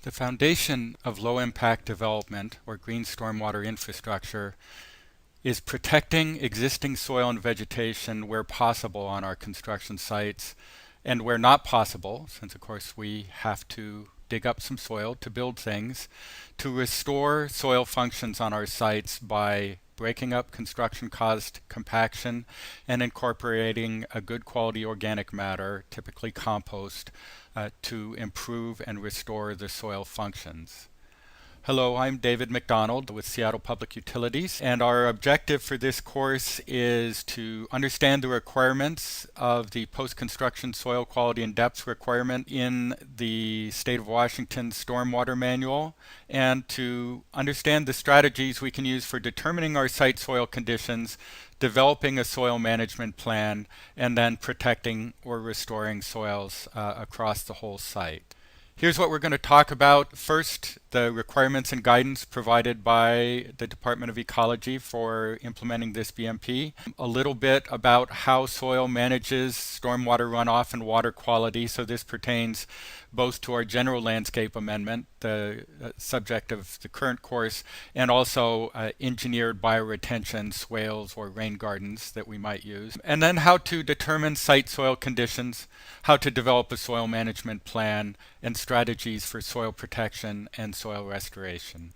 The foundation of low-impact development, or green stormwater infrastructure, is protecting existing soil and vegetation where possible on our construction sites, and where not possible, since of course we have to dig up some soil to build things, to restore soil functions on our sites by breaking up construction-caused compaction and incorporating a good quality organic matter, typically compost, to improve and restore the soil functions. Hello, I'm David McDonald with Seattle Public Utilities, and our objective for this course is to understand the requirements of the post-construction soil quality and depth requirement in the State of Washington Stormwater Manual, and to understand the strategies we can use for determining our site soil conditions, developing a soil management plan, and then protecting or restoring soils across the whole site. Here's what we're going to talk about. First, the requirements and guidance provided by the Department of Ecology for implementing this BMP. A little bit about how soil manages stormwater runoff and water quality. So this pertains both to our general landscape amendment, the subject of the current course, and also engineered bioretention swales or rain gardens that we might use. And then how to determine site soil conditions, how to develop a soil management plan, and strategies for soil protection and soil restoration.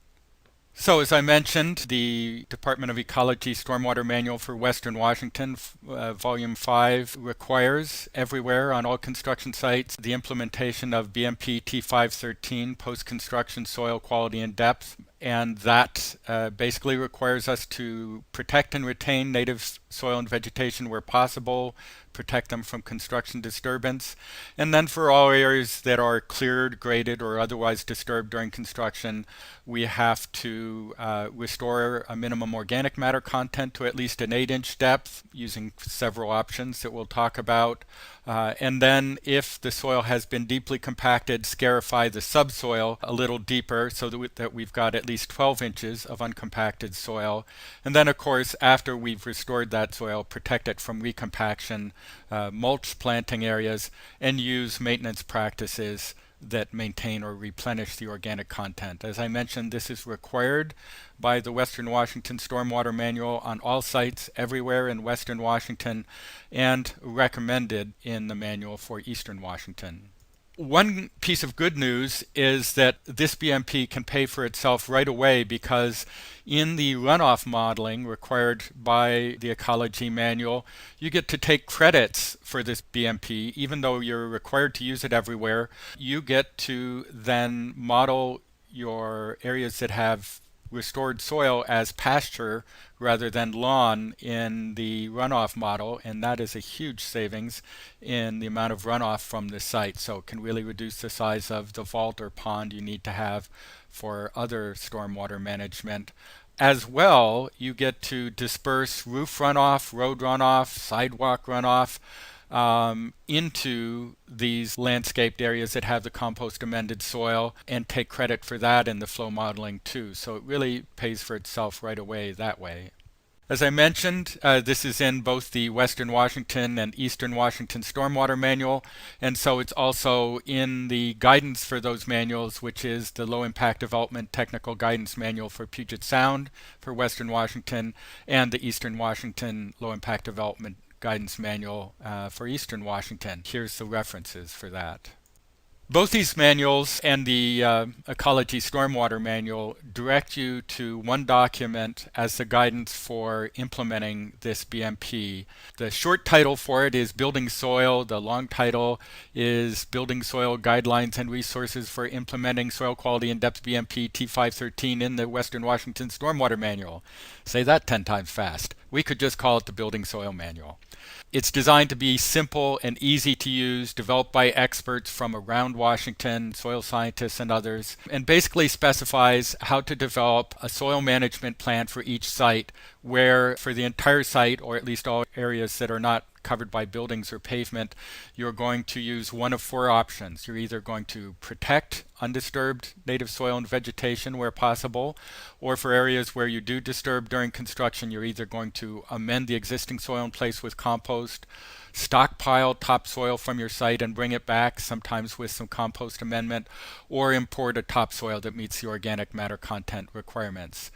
So as I mentioned, the Department of Ecology Stormwater Manual for Western Washington, Volume 5, requires everywhere on all construction sites the implementation of BMP T513, post-construction soil quality and depth, and that basically requires us to protect and retain native soil and vegetation where possible, protect them from construction disturbance, and then for all areas that are cleared, graded, or otherwise disturbed during construction, we have to restore a minimum organic matter content to at least an 8-inch depth using several options that we'll talk about. And then if the soil has been deeply compacted, scarify the subsoil a little deeper so that we've got at least 12 inches of uncompacted soil. And then of course, after we've restored that soil, protect it from recompaction, mulch planting areas, and use maintenance practices that maintain or replenish the organic content. As I mentioned, this is required by the Western Washington Stormwater Manual on all sites everywhere in Western Washington, and recommended in the manual for Eastern Washington. One piece of good news is that this BMP can pay for itself right away, because in the runoff modeling required by the Ecology Manual, you get to take credits for this BMP. Even though you're required to use it everywhere, you get to then model your areas that have restored soil as pasture rather than lawn in the runoff model, and that is a huge savings in the amount of runoff from the site. So it can really reduce the size of the vault or pond you need to have for other stormwater management. As well, you get to disperse roof runoff, road runoff, sidewalk runoff into these landscaped areas that have the compost-amended soil, and take credit for that in the flow modeling too. So it really pays for itself right away that way. As I mentioned, this is in both the Western Washington and Eastern Washington Stormwater Manual, and so it's also in the guidance for those manuals, which is the Low Impact Development Technical Guidance Manual for Puget Sound for Western Washington, and the Eastern Washington Low Impact Development Guidance Manual for Eastern Washington. Here's the references for that. Both these manuals and the Ecology Stormwater Manual direct you to one document as the guidance for implementing this BMP. The short title for it is Building Soil. The long title is Building Soil Guidelines and Resources for Implementing Soil Quality and Depth BMP T513 in the Western Washington Stormwater Manual. Say that 10 times fast. We could just call it the Building Soil Manual. It's designed to be simple and easy to use, developed by experts from around Washington, soil scientists and others, and basically specifies how to develop a soil management plan for each site where for the entire site, or at least all areas that are not covered by buildings or pavement, you're going to use one of four options. You're either going to protect undisturbed native soil and vegetation where possible, or for areas where you do disturb during construction, you're either going to amend the existing soil in place with compost, stockpile topsoil from your site and bring it back, sometimes with some compost amendment, or import a topsoil that meets the organic matter content requirements.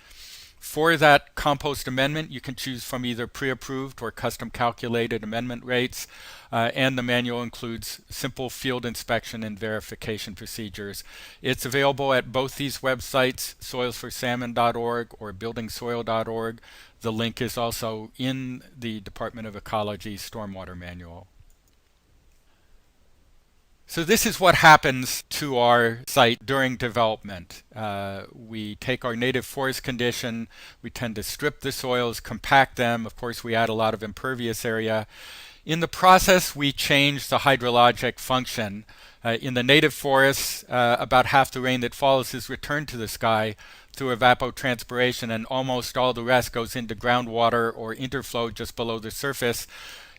For that compost amendment, you can choose from either pre-approved or custom calculated amendment rates, and the manual includes simple field inspection and verification procedures. It's available at both these websites, soilsforsalmon.org or buildingsoil.org. The link is also in the Department of Ecology Stormwater Manual. So this is what happens to our site during development. We take our native forest condition, we tend to strip the soils, compact them. Of course, we add a lot of impervious area. In the process, we change the hydrologic function. In the native forests, about half the rain that falls is returned to the sky through evapotranspiration, and almost all the rest goes into groundwater or interflow just below the surface,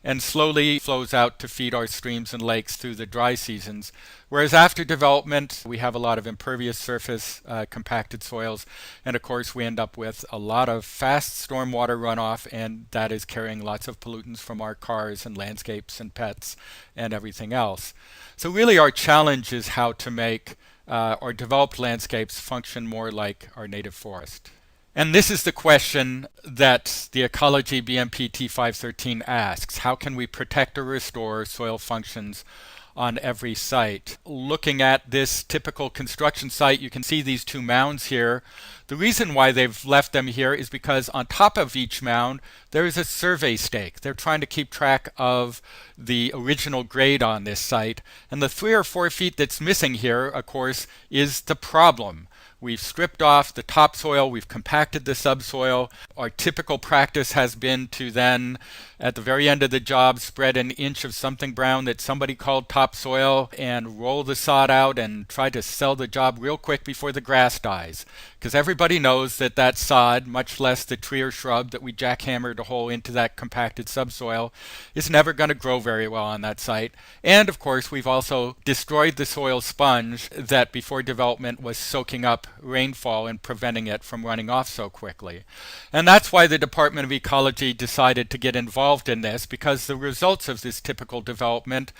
and slowly flows out to feed our streams and lakes through the dry seasons. Whereas after development, we have a lot of impervious surface, compacted soils, and of course we end up with a lot of fast stormwater runoff, and that is carrying lots of pollutants from our cars and landscapes and pets and everything else. So really our challenge is how to make our developed landscapes function more like our native forest. And this is the question that the Ecology BMP T513 asks. How can we protect or restore soil functions on every site? Looking at this typical construction site, you can see these two mounds here. The reason why they've left them here is because on top of each mound, there is a survey stake. They're trying to keep track of the original grade on this site. And the 3 or 4 feet that's missing here, of course, is the problem. We've stripped off the topsoil, we've compacted the subsoil. Our typical practice has been to then, at the very end of the job, spread an inch of something brown that somebody called topsoil and roll the sod out and try to sell the job real quick before the grass dies. Because everybody knows that that sod, much less the tree or shrub that we jackhammered a hole into that compacted subsoil, is never going to grow very well on that site. And of course, we've also destroyed the soil sponge that before development was soaking up rainfall and preventing it from running off so quickly. And that's why the Department of Ecology decided to get involved in this, because the results of this typical development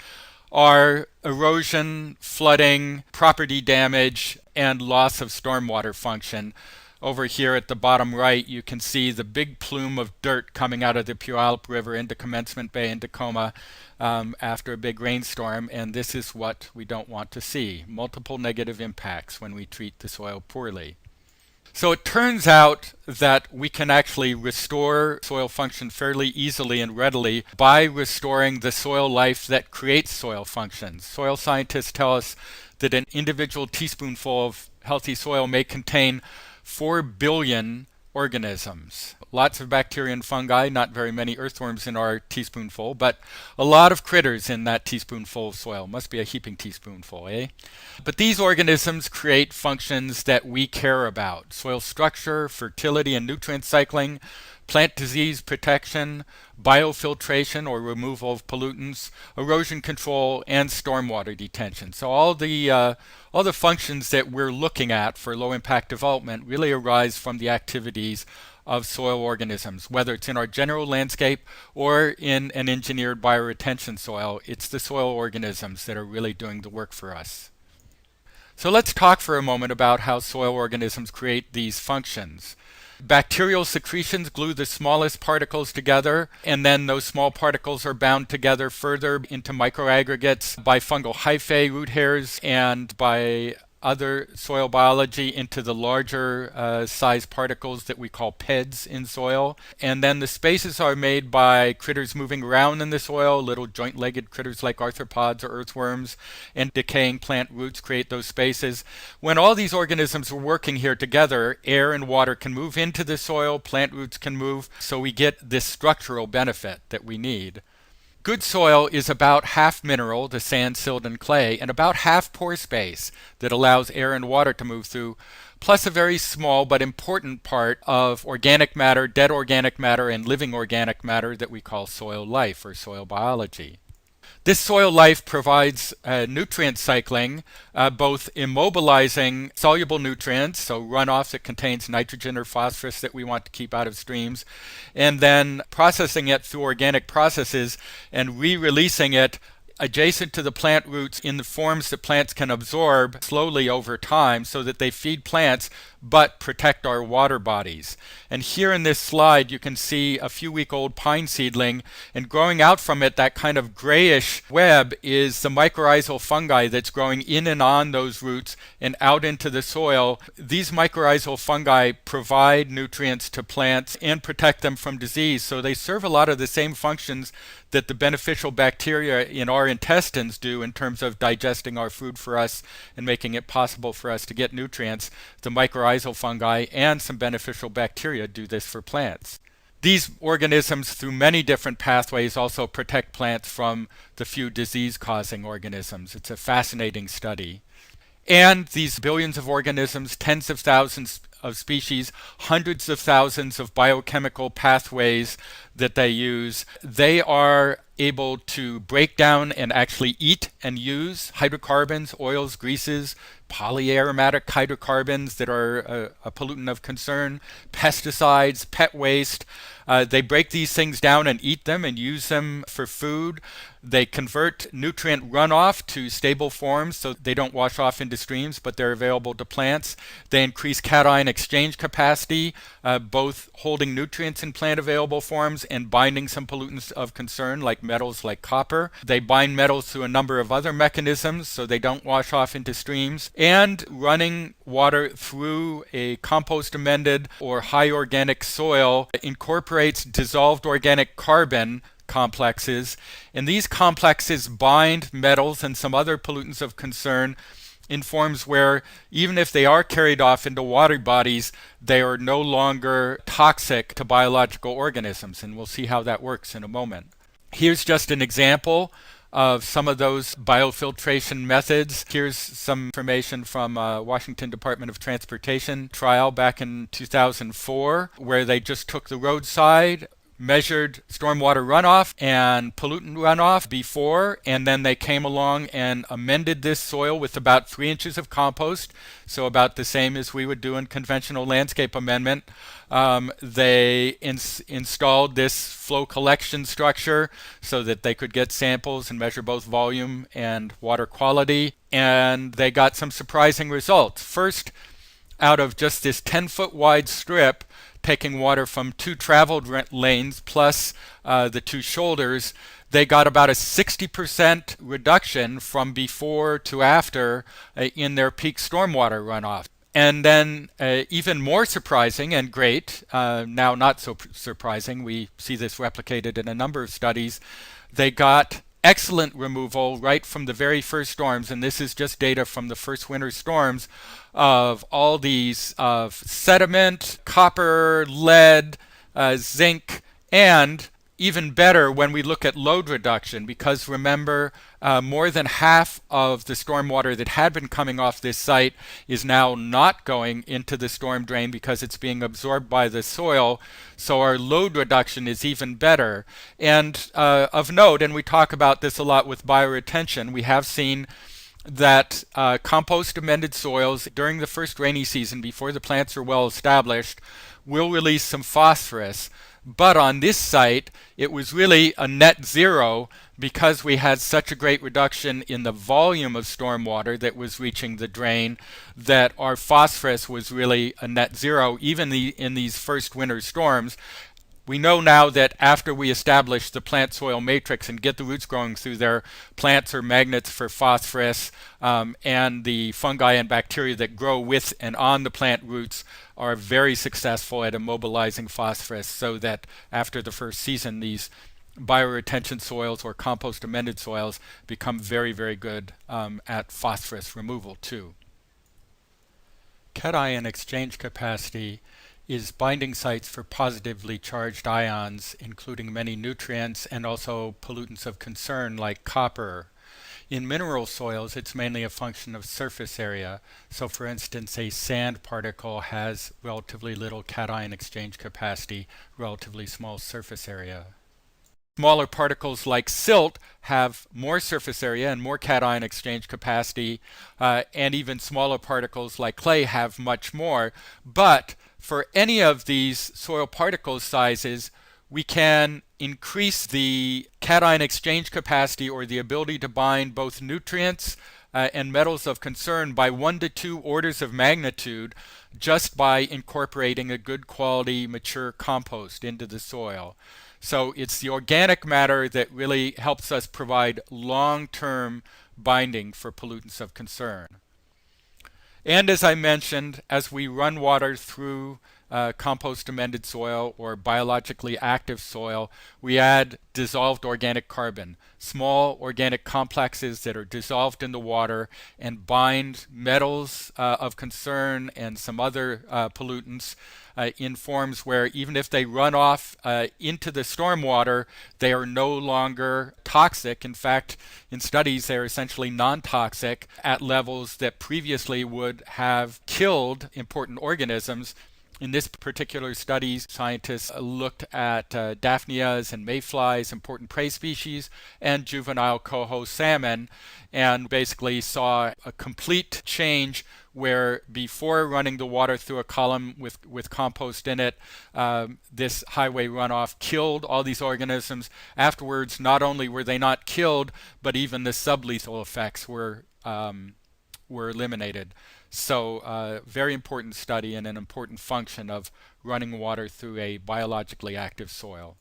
are erosion, flooding, property damage, and loss of stormwater function. Over here at the bottom right, you can see the big plume of dirt coming out of the Puyallup River into Commencement Bay in Tacoma after a big rainstorm, and this is what we don't want to see. Multiple negative impacts when we treat the soil poorly. So it turns out that we can actually restore soil function fairly easily and readily by restoring the soil life that creates soil functions. Soil scientists tell us that an individual teaspoonful of healthy soil may contain 4 billion organisms. Lots of bacteria and fungi, not very many earthworms in our teaspoonful, but a lot of critters in that teaspoonful of soil. Must be a heaping teaspoonful, eh? But these organisms create functions that we care about: soil structure, fertility and nutrient cycling, plant disease protection, biofiltration or removal of pollutants, erosion control, and stormwater detention. So all the functions that we're looking at for low impact development really arise from the activities of soil organisms, whether it's in our general landscape or in an engineered bioretention soil. It's the soil organisms that are really doing the work for us. So let's talk for a moment about how soil organisms create these functions. Bacterial secretions glue the smallest particles together, and then those small particles are bound together further into microaggregates by fungal hyphae, root hairs, and by other soil biology into the larger size particles that we call PEDs in soil. And then the spaces are made by critters moving around in the soil. Little joint-legged critters like arthropods or earthworms and decaying plant roots create those spaces. When all these organisms are working here together, air and water can move into the soil, plant roots can move, so we get this structural benefit that we need. good soil is about half mineral, the sand, silt, and clay, and about half pore space that allows air and water to move through, plus a very small but important part of organic matter, dead organic matter, and living organic matter that we call soil life or soil biology. This soil life provides nutrient cycling, both immobilizing soluble nutrients, so runoff that contains nitrogen or phosphorus that we want to keep out of streams, and then processing it through organic processes and re-releasing it adjacent to the plant roots in the forms that plants can absorb slowly over time so that they feed plants but protect our water bodies. And here in this slide you can see a few-week-old pine seedling, and growing out from it, that kind of grayish web, is the mycorrhizal fungi that's growing in and on those roots and out into the soil. These mycorrhizal fungi provide nutrients to plants and protect them from disease, so they serve a lot of the same functions that the beneficial bacteria in our intestines do in terms of digesting our food for us and making it possible for us to get nutrients. The mycorrhizal fungi and some beneficial bacteria do this for plants. These organisms, through many different pathways, also protect plants from the few disease-causing organisms. It's a fascinating study. And these billions of organisms, tens of thousands of species, hundreds of thousands of biochemical pathways that they use, they are able to break down and actually eat and use hydrocarbons, oils, greases, polyaromatic hydrocarbons that are a pollutant of concern, pesticides, pet waste. They break these things down and eat them and use them for food. They convert nutrient runoff to stable forms so they don't wash off into streams, but they're available to plants. They increase cation exchange capacity, both holding nutrients in plant available forms and binding some pollutants of concern like metals like copper. They bind metals through a number of other mechanisms so they don't wash off into streams. And running water through a compost-amended or high organic soil incorporates dissolved organic carbon complexes, and these complexes bind metals and some other pollutants of concern in forms where, even if they are carried off into water bodies, they are no longer toxic to biological organisms, and we'll see how that works in a moment. Here's just an example of some of those biofiltration methods. Here's some information from Washington Department of Transportation trial back in 2004, where they just took the roadside, measured stormwater runoff and pollutant runoff before, and then they came along and amended this soil with about 3 inches of compost, so about the same as we would do in conventional landscape amendment. They installed this flow collection structure so that they could get samples and measure both volume and water quality, and they got some surprising results. First, out of just this 10-foot wide strip, taking water from 2 traveled lanes plus the 2 shoulders, they got about a 60% reduction from before to after in their peak stormwater runoff. And then even more surprising and great, now not so surprising, we see this replicated in a number of studies, they got excellent removal right from the very first storms, and this is just data from the first winter storms, of all these sediment, copper, lead, zinc, and even better when we look at load reduction, because remember, more than half of the stormwater that had been coming off this site is now not going into the storm drain because it's being absorbed by the soil, so our load reduction is even better. And of note, and we talk about this a lot with bioretention, we have seen that compost-amended soils during the first rainy season, before the plants are well established, will release some phosphorus. But on this site, it was really a net zero because we had such a great reduction in the volume of stormwater that was reaching the drain that our phosphorus was really a net zero, even in these first winter storms. We know now that after we establish the plant soil matrix and get the roots growing through there, plants are magnets for phosphorus, and the fungi and bacteria that grow with and on the plant roots are very successful at immobilizing phosphorus, so that after the first season, these bioretention soils or compost-amended soils become very, very good at phosphorus removal too. Cation exchange capacity is binding sites for positively charged ions, including many nutrients and also pollutants of concern like copper. In mineral soils, it's mainly a function of surface area. So for instance, a sand particle has relatively little cation exchange capacity, relatively small surface area. Smaller particles like silt have more surface area and more cation exchange capacity, and even smaller particles like clay have much more. But for any of these soil particle sizes, we can increase the cation exchange capacity or the ability to bind both nutrients and metals of concern by 1 to 2 orders of magnitude just by incorporating a good quality mature compost into the soil. So it's the organic matter that really helps us provide long-term binding for pollutants of concern. And as I mentioned, as we run water through compost-amended soil or biologically active soil, we add dissolved organic carbon, small organic complexes that are dissolved in the water and bind metals of concern and some other pollutants in forms where even if they run off into the stormwater, they are no longer toxic. In fact, in studies, they're essentially non-toxic at levels that previously would have killed important organisms. In this particular study, scientists looked at daphnias and mayflies, important prey species, and juvenile coho salmon, and basically saw a complete change where before running the water through a column with compost in it, this highway runoff killed all these organisms. Afterwards, not only were they not killed, but even the sublethal effects were eliminated. So very important study and an important function of running water through a biologically active soil.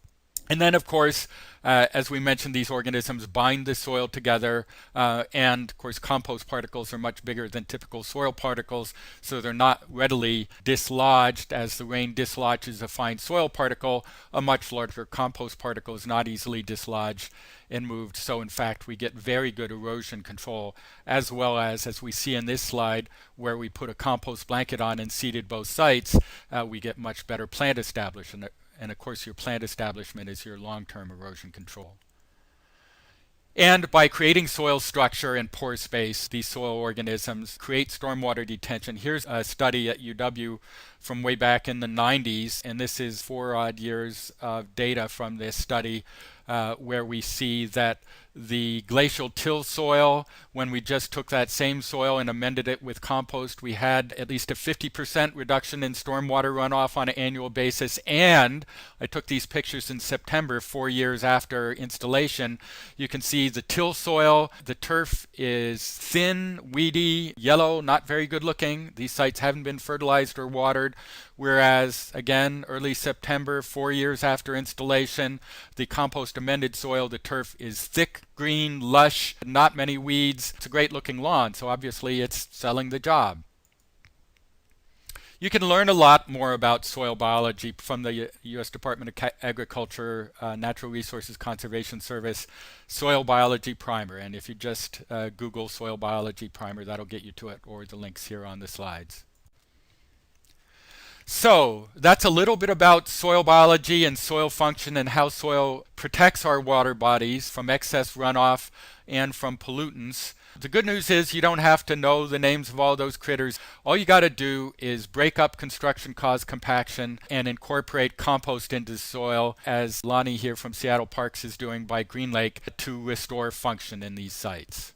And then, of course, as we mentioned, these organisms bind the soil together, and of course compost particles are much bigger than typical soil particles, so they're not readily dislodged. As the rain dislodges a fine soil particle, a much larger compost particle is not easily dislodged and moved. So in fact, we get very good erosion control, as well as we see in this slide, where we put a compost blanket on and seeded both sites, we get much better plant establishment. And of course, your plant establishment is your long-term erosion control. And by creating soil structure and pore space, these soil organisms create stormwater detention. Here's a study at UW from way back in the 90s, and this is 4 odd years of data from this study, where we see that the glacial till soil, when we just took that same soil and amended it with compost, we had at least a 50% reduction in stormwater runoff on an annual basis. And I took these pictures in September, 4 years after installation. You can see the till soil, the turf is thin, weedy, yellow, not very good looking. These sites haven't been fertilized or watered. Whereas, again, early September, 4 years after installation, the compost-amended soil, the turf is thick, green, lush, not many weeds. It's a great looking lawn, so obviously it's selling the job. You can learn a lot more about soil biology from the U.S. Department of Agriculture, Natural Resources Conservation Service Soil Biology Primer. And if you just Google Soil Biology Primer, that'll get you to it, or the links here on the slides. So that's a little bit about soil biology and soil function and how soil protects our water bodies from excess runoff and from pollutants. The good news is you don't have to know the names of all those critters. All you got to do is break up construction-caused compaction and incorporate compost into the soil, as Lonnie here from Seattle Parks is doing by Green Lake, to restore function in these sites.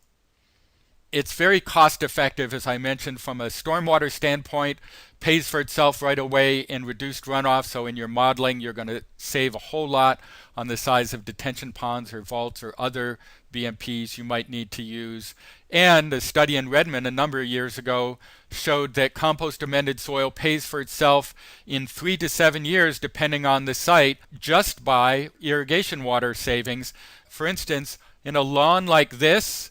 It's very cost effective, as I mentioned, from a stormwater standpoint, pays for itself right away in reduced runoff. So in your modeling, you're going to save a whole lot on the size of detention ponds or vaults or other BMPs you might need to use. And a study in Redmond a number of years ago showed that compost-amended soil pays for itself in 3 to 7 years, depending on the site, just by irrigation water savings. For instance, in a lawn like this,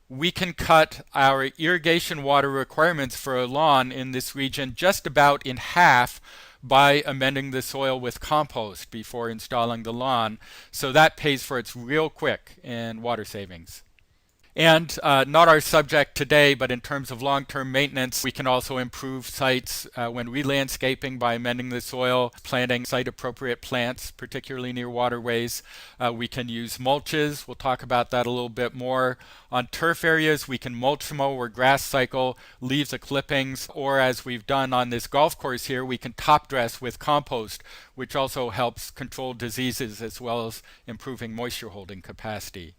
we can cut our irrigation water requirements for a lawn in this region just about in half by amending the soil with compost before installing the lawn. So that pays for its real quick in water savings. And not our subject today, but in terms of long-term maintenance, we can also improve sites when re-landscaping by amending the soil, planting site-appropriate plants, particularly near waterways. We can use mulches. We'll talk about that a little bit more. On turf areas, we can mulch mow or grass cycle leaves or clippings, or as we've done on this golf course here, we can top dress with compost, which also helps control diseases as well as improving moisture holding capacity.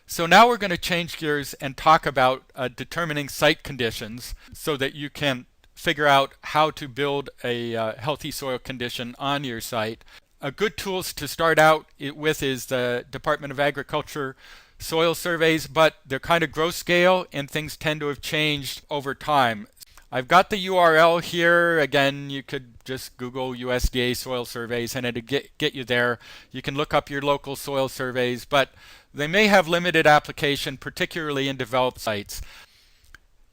So now we're going to change gears and talk about determining site conditions so that you can figure out how to build a healthy soil condition on your site. A good tools to start out with is the Department of Agriculture soil surveys, but they're kind of gross scale and things tend to have changed over time. I've got the URL here. Again, you could just Google USDA soil surveys and it'll get you there. You can look up your local soil surveys, but they may have limited application, particularly in developed sites.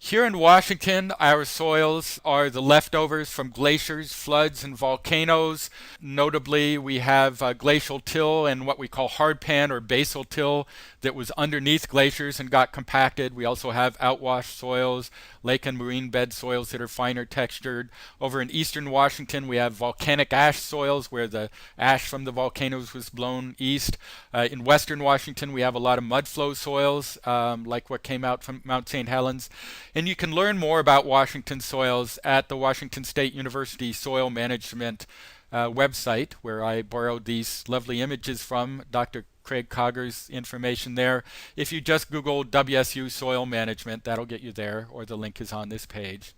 Here in Washington, our soils are the leftovers from glaciers, floods, and volcanoes. Notably, we have glacial till and what we call hardpan or basal till that was underneath glaciers and got compacted. We also have outwash soils, lake and marine bed soils that are finer textured. Over in eastern Washington, we have volcanic ash soils where the ash from the volcanoes was blown east. In western Washington, we have a lot of mudflow soils, like what came out from Mount St. Helens. And you can learn more about Washington soils at the Washington State University Soil Management website, where I borrowed these lovely images from Dr. Craig Cogger's information there. If you just Google WSU soil management, that'll get you there, or the link is on this page.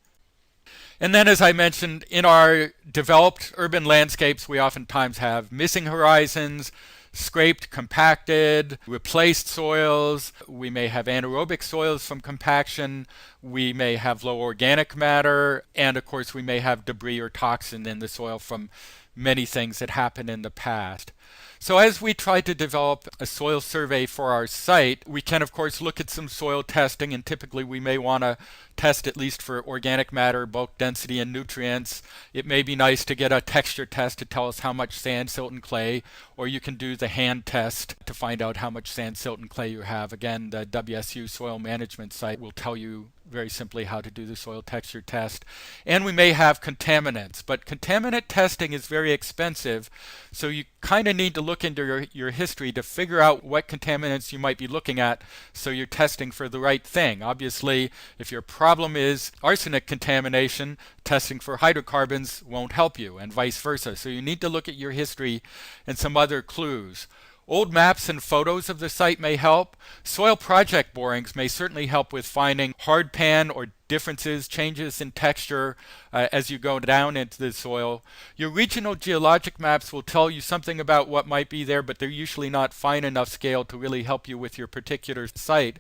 And then, as I mentioned, in our developed urban landscapes, we oftentimes have missing horizons, scraped, compacted, replaced soils. We may have anaerobic soils from compaction. We may have low organic matter. And of course, we may have debris or toxin in the soil from many things that happened in the past. So as we try to develop a soil survey for our site, we can of course look at some soil testing, and typically we may want to test at least for organic matter, bulk density, and nutrients. It may be nice to get a texture test to tell us how much sand, silt, and clay, or you can do the hand test to find out how much sand, silt, and clay you have. Again, the WSU soil management site will tell you very simply how to do the soil texture test. And we may have contaminants, but contaminant testing is very expensive, so you kind of need to look into your history to figure out what contaminants you might be looking at so you're testing for the right thing. Obviously, if your problem is arsenic contamination, testing for hydrocarbons won't help you, and vice versa. So you need to look at your history and some other clues. Old maps and photos of the site may help. Soil project borings may certainly help with finding hardpan or differences, changes in texture as you go down into the soil. Your regional geologic maps will tell you something about what might be there, but they're usually not fine enough scale to really help you with your particular site.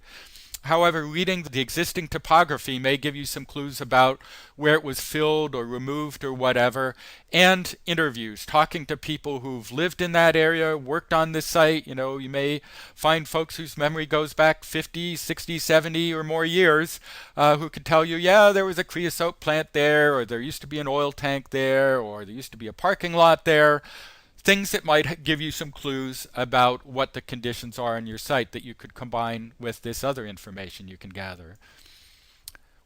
However, reading the existing topography may give you some clues about where it was filled or removed or whatever. And interviews, talking to people who've lived in that area, worked on this site. You know, you may find folks whose memory goes back 50, 60, 70 or more years who could tell you, yeah, there was a creosote plant there, or there used to be an oil tank there, or there used to be a parking lot there. Things that might give you some clues about what the conditions are on your site that you could combine with this other information you can gather.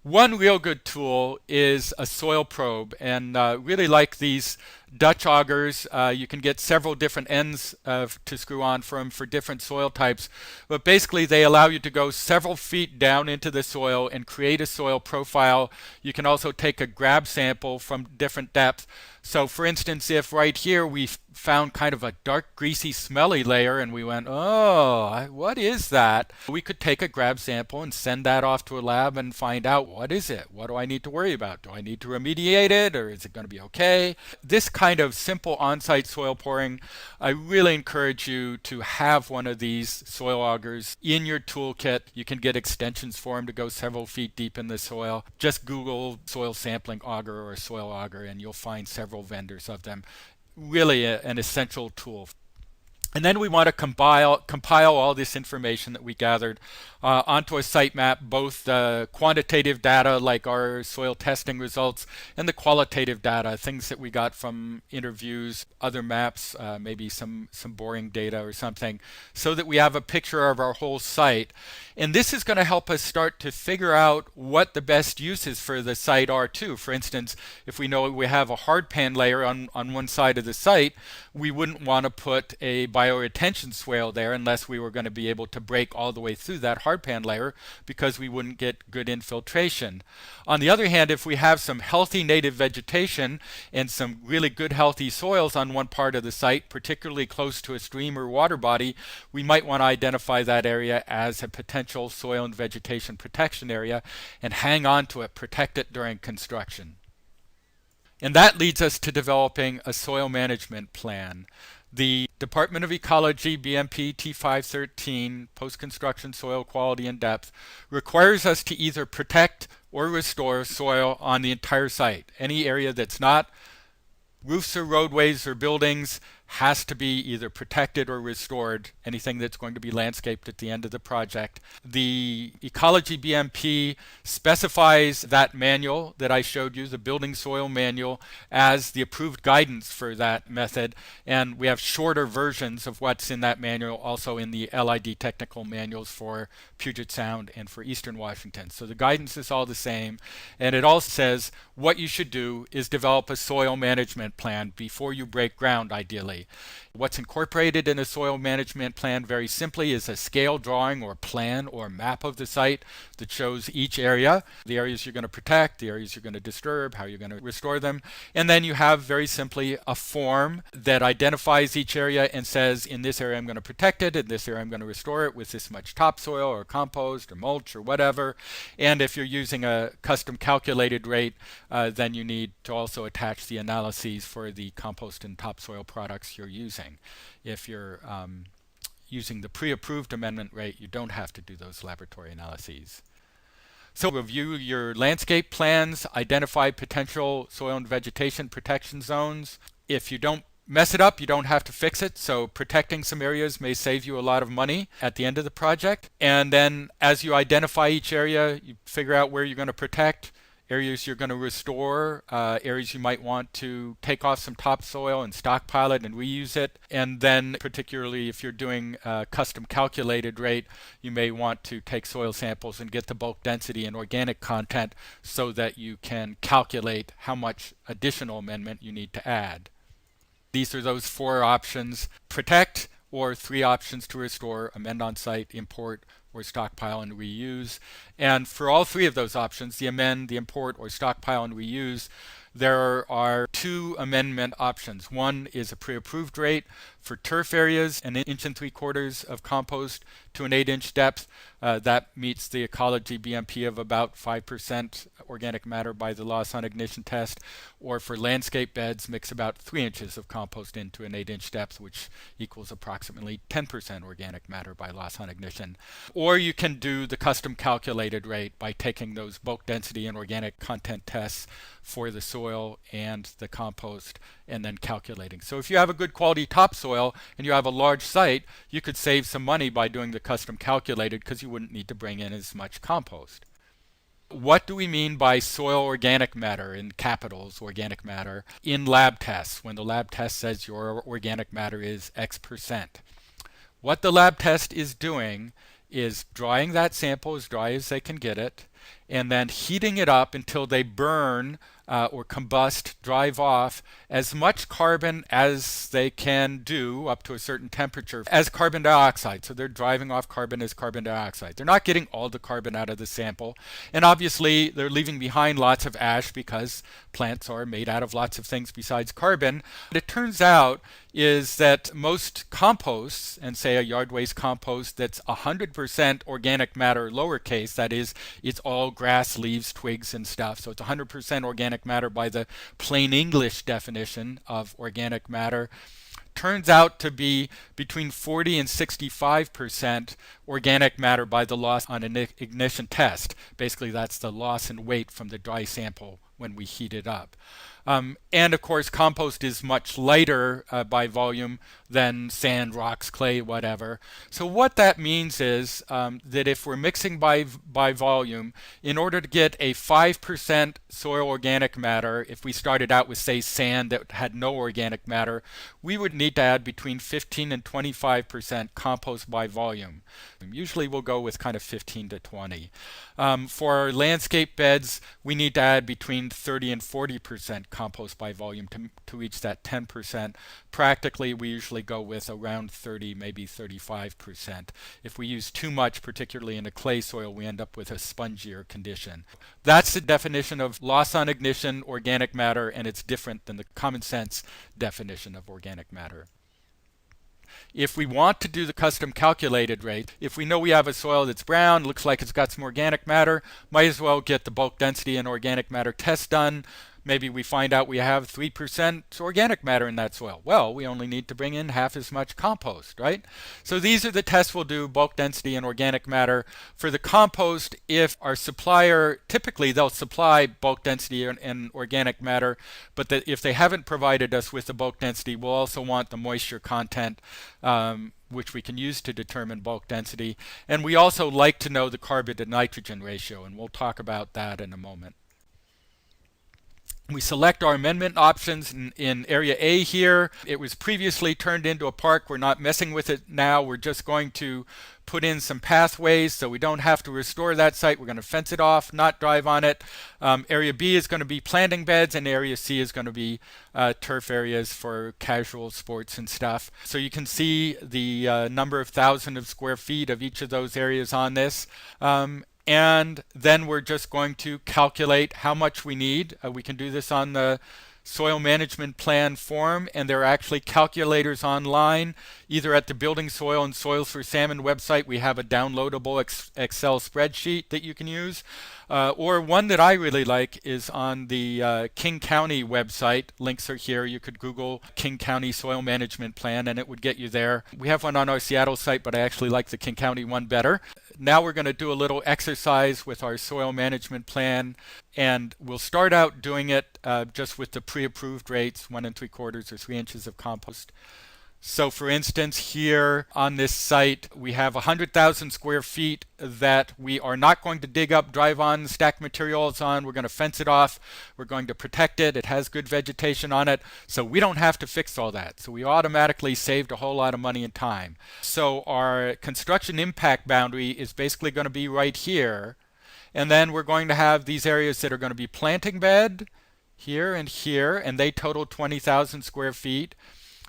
One real good tool is a soil probe, and really like these Dutch augers, you can get several different ends to screw on from for different soil types, but basically they allow you to go several feet down into the soil and create a soil profile. You can also take a grab sample from different depths. So for instance, if right here we found kind of a dark, greasy, smelly layer and we went, oh, what is that? We could take a grab sample and send that off to a lab and find out, what is it? What do I need to worry about? Do I need to remediate it, or is it going to be okay? This kind of simple on-site soil pouring, I really encourage you to have one of these soil augers in your toolkit. You can get extensions for them to go several feet deep in the soil. Just Google soil sampling auger or soil auger and you'll find several vendors of them. Really an essential tool. And then we want to compile all this information that we gathered onto a site map, both the quantitative data like our soil testing results and the qualitative data, things that we got from interviews, other maps, maybe some boring data or something, so that we have a picture of our whole site. And this is going to help us start to figure out what the best uses for the site are too. For instance, if we know we have a hard pan layer on one side of the site, we wouldn't want to put a bioretention swale there unless we were going to be able to break all the way through that hardpan layer, because we wouldn't get good infiltration. On the other hand, if we have some healthy native vegetation and some really good healthy soils on one part of the site, particularly close to a stream or water body, we might want to identify that area as a potential soil and vegetation protection area and hang on to it, protect it during construction. And that leads us to developing a soil management plan. The Department of Ecology BMP T513, Post-Construction Soil Quality and Depth, requires us to either protect or restore soil on the entire site. Any area that's not roofs or roadways or buildings has to be either protected or restored, anything that's going to be landscaped at the end of the project. The Ecology BMP specifies that manual that I showed you, the Building Soil Manual, as the approved guidance for that method. And we have shorter versions of what's in that manual also in the LID technical manuals for Puget Sound and for Eastern Washington. So the guidance is all the same. And it all says what you should do is develop a soil management plan before you break ground, ideally. What's incorporated in a soil management plan very simply is a scale drawing or plan or map of the site that shows each area, the areas you're going to protect, the areas you're going to disturb, how you're going to restore them. And then you have very simply a form that identifies each area and says, in this area I'm going to protect it, in this area I'm going to restore it with this much topsoil or compost or mulch or whatever. And if you're using a custom calculated rate, then you need to also attach the analyses for the compost and topsoil products you're using. If you're using the pre-approved amendment rate, you don't have to do those laboratory analyses. So review your landscape plans, identify potential soil and vegetation protection zones. If you don't mess it up, you don't have to fix it. So protecting some areas may save you a lot of money at the end of the project. And then as you identify each area, you figure out where you're going to protect, areas you're going to restore, areas you might want to take off some topsoil and stockpile it and reuse it. And then particularly if you're doing a custom calculated rate, you may want to take soil samples and get the bulk density and organic content so that you can calculate how much additional amendment you need to add. These are those 4 options: protect, or 3 options to restore, amend on site, import, or stockpile and reuse. And for all 3 of those options, the amend, the import, or stockpile and reuse, there are 2 amendment options. One is a pre-approved rate for turf areas, an 1 3/4 of compost to an 8-inch depth. That meets the ecology BMP of about 5% organic matter by the loss on ignition test. Or for landscape beds, mix about 3 inches of compost into an 8-inch depth, which equals approximately 10% organic matter by loss on ignition. Or you can do the custom calculated rate by taking those bulk density and organic content tests for the soil and the compost and then calculating. So if you have a good quality topsoil and you have a large site, you could save some money by doing the custom calculated because you wouldn't need to bring in as much compost. What do we mean by soil organic matter, in capitals, organic matter, in lab tests, when the lab test says your organic matter is X%? What the lab test is doing is drying that sample as dry as they can get it, and then heating it up until they burn or combust, drive off as much carbon as they can do up to a certain temperature as carbon dioxide. So they're driving off carbon as carbon dioxide. They're not getting all the carbon out of the sample. And obviously they're leaving behind lots of ash because plants are made out of lots of things besides carbon. What it turns out is that most composts, and say a yard waste compost that's 100% organic matter lowercase, that is, it's all grass, leaves, twigs, and stuff. So it's 100% organic matter by the plain English definition of organic matter, turns out to be between 40 and 65% organic matter by the loss on an ignition test. Basically, that's the loss in weight from the dry sample when we heat it up. And of course, compost is much lighter by volume than sand, rocks, clay, whatever. So what that means is that if we're mixing by volume, in order to get a 5% soil organic matter, if we started out with, say, sand that had no organic matter, we would need to add between 15 and 25% compost by volume. Usually we'll go with kind of 15 to 20. For our landscape beds, we need to add between 30 and 40% compost by volume to reach that 10%. Practically, we usually go with around 30, maybe 35%. If we use too much, particularly in a clay soil, we end up with a spongier condition. That's the definition of loss on ignition organic matter, and it's different than the common sense definition of organic matter. If we want to do the custom calculated rate, if we know we have a soil that's brown, looks like it's got some organic matter, might as well get the bulk density and organic matter test done. Maybe we find out we have 3% organic matter in that soil. Well, we only need to bring in half as much compost, right? So these are the tests we'll do, bulk density and organic matter. For the compost, if our supplier, typically they'll supply bulk density and organic matter, but if they haven't provided us with the bulk density, we'll also want the moisture content, which we can use to determine bulk density. And we also like to know the carbon to nitrogen ratio, and we'll talk about that in a moment. We select our amendment options in area A here. It was previously turned into a park. We're not messing with it now. We're just going to put in some pathways so we don't have to restore that site. We're going to fence it off, not drive on it. Area B is going to be planting beds, and area C is going to be turf areas for casual sports and stuff. So you can see the number of thousands of square feet of each of those areas on this. And then we're just going to calculate how much we need. We can do this on the soil management plan form, and there are actually calculators online, either at the Building Soil and Soils for Salmon website. We have a downloadable Excel spreadsheet that you can use. Or one that I really like is on the King County website. Links are here. You could Google King County Soil Management Plan and it would get you there. We have one on our Seattle site, but I actually like the King County one better. Now we're going to do a little exercise with our soil management plan, and we'll start out doing it just with the pre-approved rates, 1 3/4 or 3 inches of compost. So for instance, here on this site, we have 100,000 square feet that we are not going to dig up, drive on, stack materials on. We're going to fence it off. We're going to protect it. It has good vegetation on it. So we don't have to fix all that. So we automatically saved a whole lot of money and time. So our construction impact boundary is basically going to be right here. And then we're going to have these areas that are going to be planting bed here, and they total 20,000 square feet.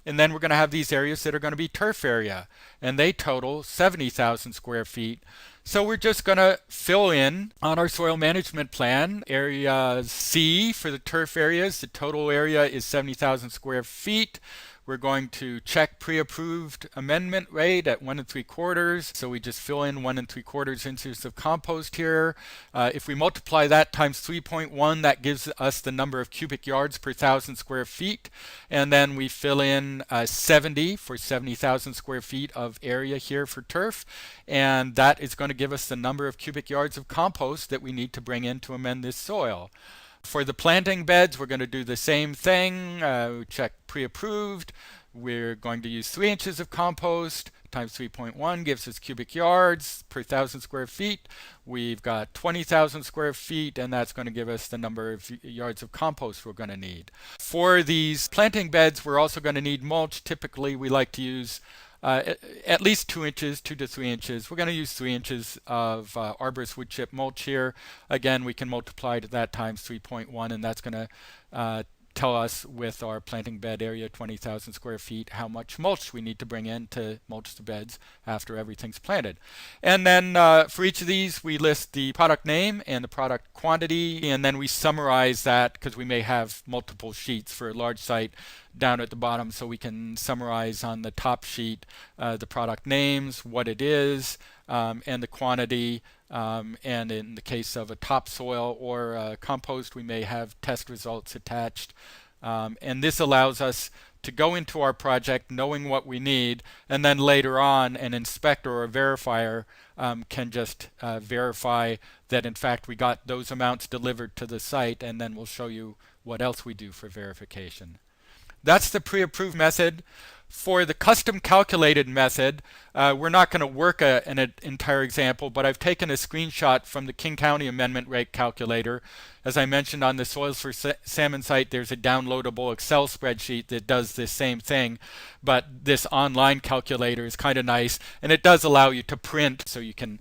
And then we're going to have these areas that are going to be turf area, and they total 70,000 square feet. So we're just going to fill in on our soil management plan. Area C for the turf areas, the total area is 70,000 square feet. We're going to check pre-approved amendment rate at 1 3/4. So we just fill in 1 3/4 inches of compost here. If we multiply that times 3.1, that gives us the number of cubic yards per 1,000 square feet. And then we fill in 70 for 70,000 square feet of area here for turf. And that is going to give us the number of cubic yards of compost that we need to bring in to amend this soil. For the planting beds, we're going to do the same thing. Check pre-approved. We're going to use 3 inches of compost times 3.1 gives us cubic yards per 1,000 square feet. We've got 20,000 square feet, and that's going to give us the number of yards of compost we're going to need. For these planting beds, we're also going to need mulch. Typically, we like to use at least 2 inches, 2 to 3 inches. We're going to use 3 inches of arborist wood chip mulch here. Again, we can multiply that times 3.1, and that's going to tell us with our planting bed area, 20,000 square feet, how much mulch we need to bring in to mulch the beds after everything's planted. And then for each of these, we list the product name and the product quantity, and then we summarize that because we may have multiple sheets for a large site down at the bottom, so we can summarize on the top sheet the product names, what it is, and the quantity. And in the case of a topsoil or compost, we may have test results attached. And this allows us to go into our project knowing what we need, and then later on an inspector or a verifier can just verify that in fact we got those amounts delivered to the site, and then we'll show you what else we do for verification. That's the pre-approved method. For the custom calculated method, we're not going to work an entire example, but I've taken a screenshot from the King County Amendment Rate Calculator. As I mentioned, on the Soils for Salmon site, there's a downloadable Excel spreadsheet that does this same thing, but this online calculator is kind of nice, and it does allow you to print so you can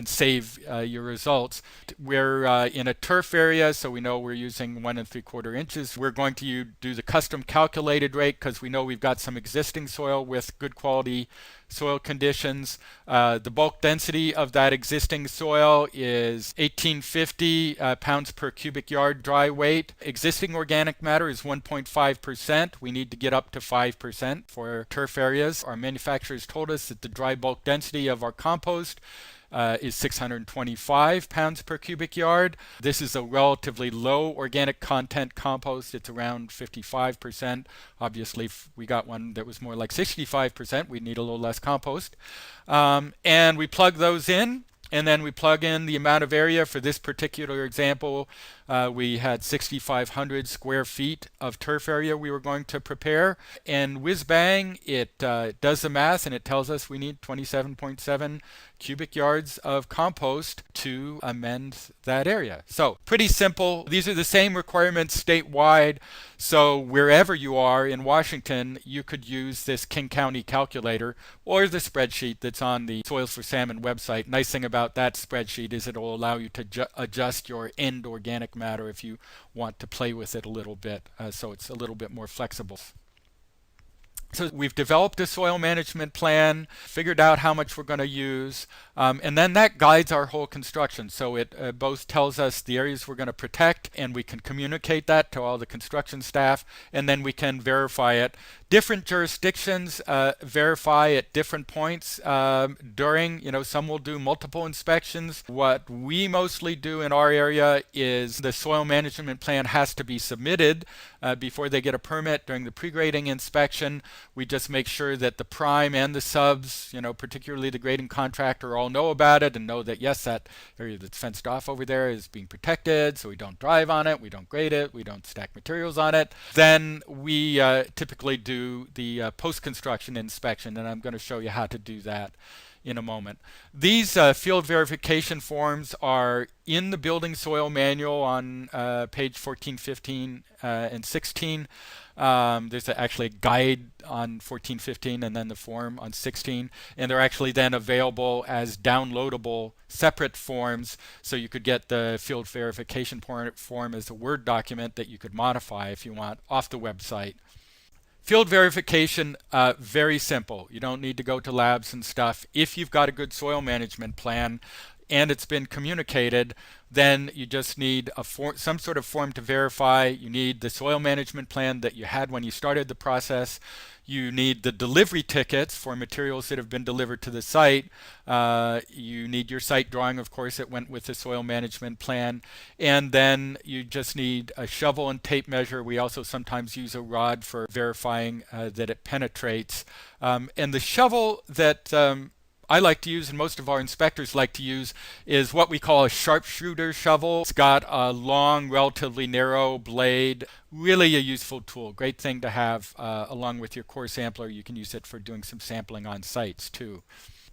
save your results. We're in a turf area, so we know we're using 1 3/4 inches. We're going to do the custom calculated rate because we know we've got some existing soil with good quality soil conditions. The bulk density of that existing soil is 1850 pounds per cubic yard dry weight. Existing organic matter is 1.5%. We need to get up to 5% for turf areas. Our manufacturers told us that the dry bulk density of our compost is 625 pounds per cubic yard. This is a relatively low organic content compost. It's around 55%. Obviously, if we got one that was more like 65%, we'd need a little less compost. And we plug those in, and then we plug in the amount of area. For this particular example, we had 6,500 square feet of turf area we were going to prepare. And whiz bang, it does the math, and it tells us we need 27.7 cubic yards of compost to amend that area. So pretty simple. These are the same requirements statewide. So wherever you are in Washington, you could use this King County calculator or the spreadsheet that's on the Soils for Salmon website. Nice thing about that spreadsheet is it'll allow you to adjust your end organic matter if you want to play with it a little bit, so it's a little bit more flexible. So we've developed a soil management plan, figured out how much we're going to use, and then that guides our whole construction. So it both tells us the areas we're going to protect, and we can communicate that to all the construction staff, and then we can verify it. Different jurisdictions verify at different points during, some will do multiple inspections. What we mostly do in our area is the soil management plan has to be submitted before they get a permit. During the pre-grading inspection, we just make sure that the prime and the subs, particularly the grading contractor, all know about it and know that, yes, that area that's fenced off over there is being protected, so we don't drive on it, we don't grade it, we don't stack materials on it. Then we typically do the post-construction inspection, and I'm going to show you how to do that in a moment. These field verification forms are in the building soil manual on page 14, 15, and 16. There's actually a guide on 14, 15, and then the form on 16. And they're actually then available as downloadable separate forms. So you could get the field verification form as a Word document that you could modify if you want off the website. Field verification, very simple. You don't need to go to labs and stuff. If you've got a good soil management plan and it's been communicated, then you just need some sort of form to verify. You need the soil management plan that you had when you started the process. You need the delivery tickets for materials that have been delivered to the site. You need your site drawing, of course, that went with the soil management plan. And then you just need a shovel and tape measure. We also sometimes use a rod for verifying that it penetrates. And the shovel that I like to use, and most of our inspectors like to use, is what we call a sharpshooter shovel. It's got a long, relatively narrow blade. Really a useful tool. Great thing to have along with your core sampler. You can use it for doing some sampling on sites too.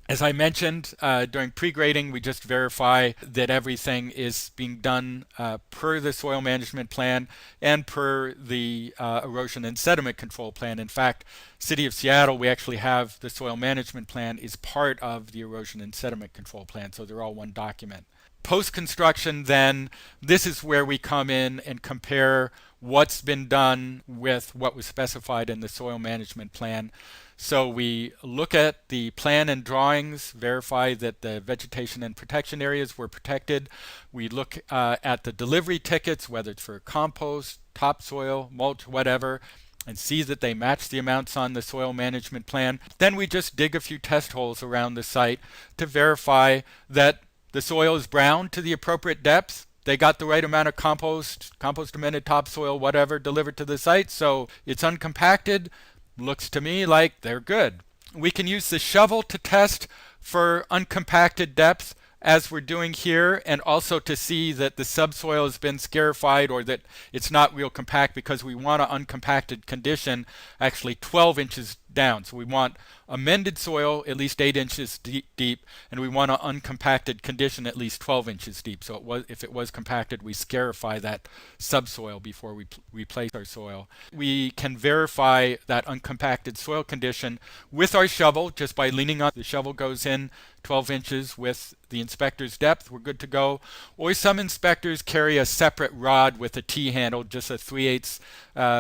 As I mentioned, during pre-grading, we just verify that everything is being done per the soil management plan and per the erosion and sediment control plan. In fact, City of Seattle, we actually have the soil management plan is part of the erosion and sediment control plan, so they're all one document. Post-construction, then, this is where we come in and compare what's been done with what was specified in the soil management plan. So we look at the plan and drawings, verify that the vegetation and protection areas were protected. We look at the delivery tickets, whether it's for compost, topsoil, mulch, whatever, and see that they match the amounts on the soil management plan. Then we just dig a few test holes around the site to verify that the soil is brown to the appropriate depth, they got the right amount of compost-amended topsoil, whatever, delivered to the site, so it's uncompacted. Looks to me like they're good. We can use the shovel to test for uncompacted depth, as we're doing here, and also to see that the subsoil has been scarified or that it's not real compact, because we want an uncompacted condition actually 12 inches down. So we want amended soil at least 8 inches deep, and we want an uncompacted condition at least 12 inches deep. So if it was compacted, we scarify that subsoil before we replace our soil. We can verify that uncompacted soil condition with our shovel just by leaning on. The shovel goes in 12 inches with the inspector's depth. We're good to go. Or some inspectors carry a separate rod with a T-handle, just a 3/8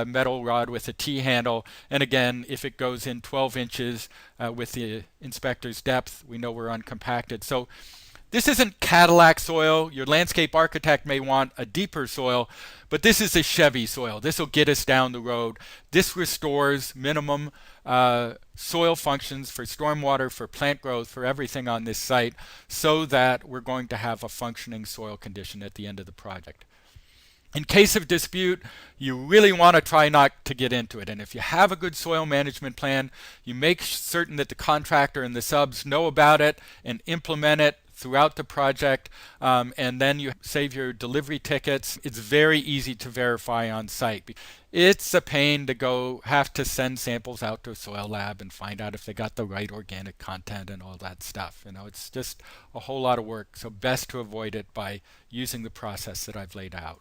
metal rod with a T-handle. And again, if it goes in 12 inches with the inspector's depth, we know we're uncompacted. So this isn't Cadillac soil. Your landscape architect may want a deeper soil, but this is a Chevy soil. This will get us down the road. This restores minimum soil functions for stormwater, for plant growth, for everything on this site, so that we're going to have a functioning soil condition at the end of the project. In case of dispute, you really want to try not to get into it. And if you have a good soil management plan, you make certain that the contractor and the subs know about it and implement it throughout the project, and then you save your delivery tickets. It's very easy to verify on site. It's a pain to have to send samples out to a soil lab and find out if they got the right organic content and all that stuff. It's just a whole lot of work, so best to avoid it by using the process that I've laid out.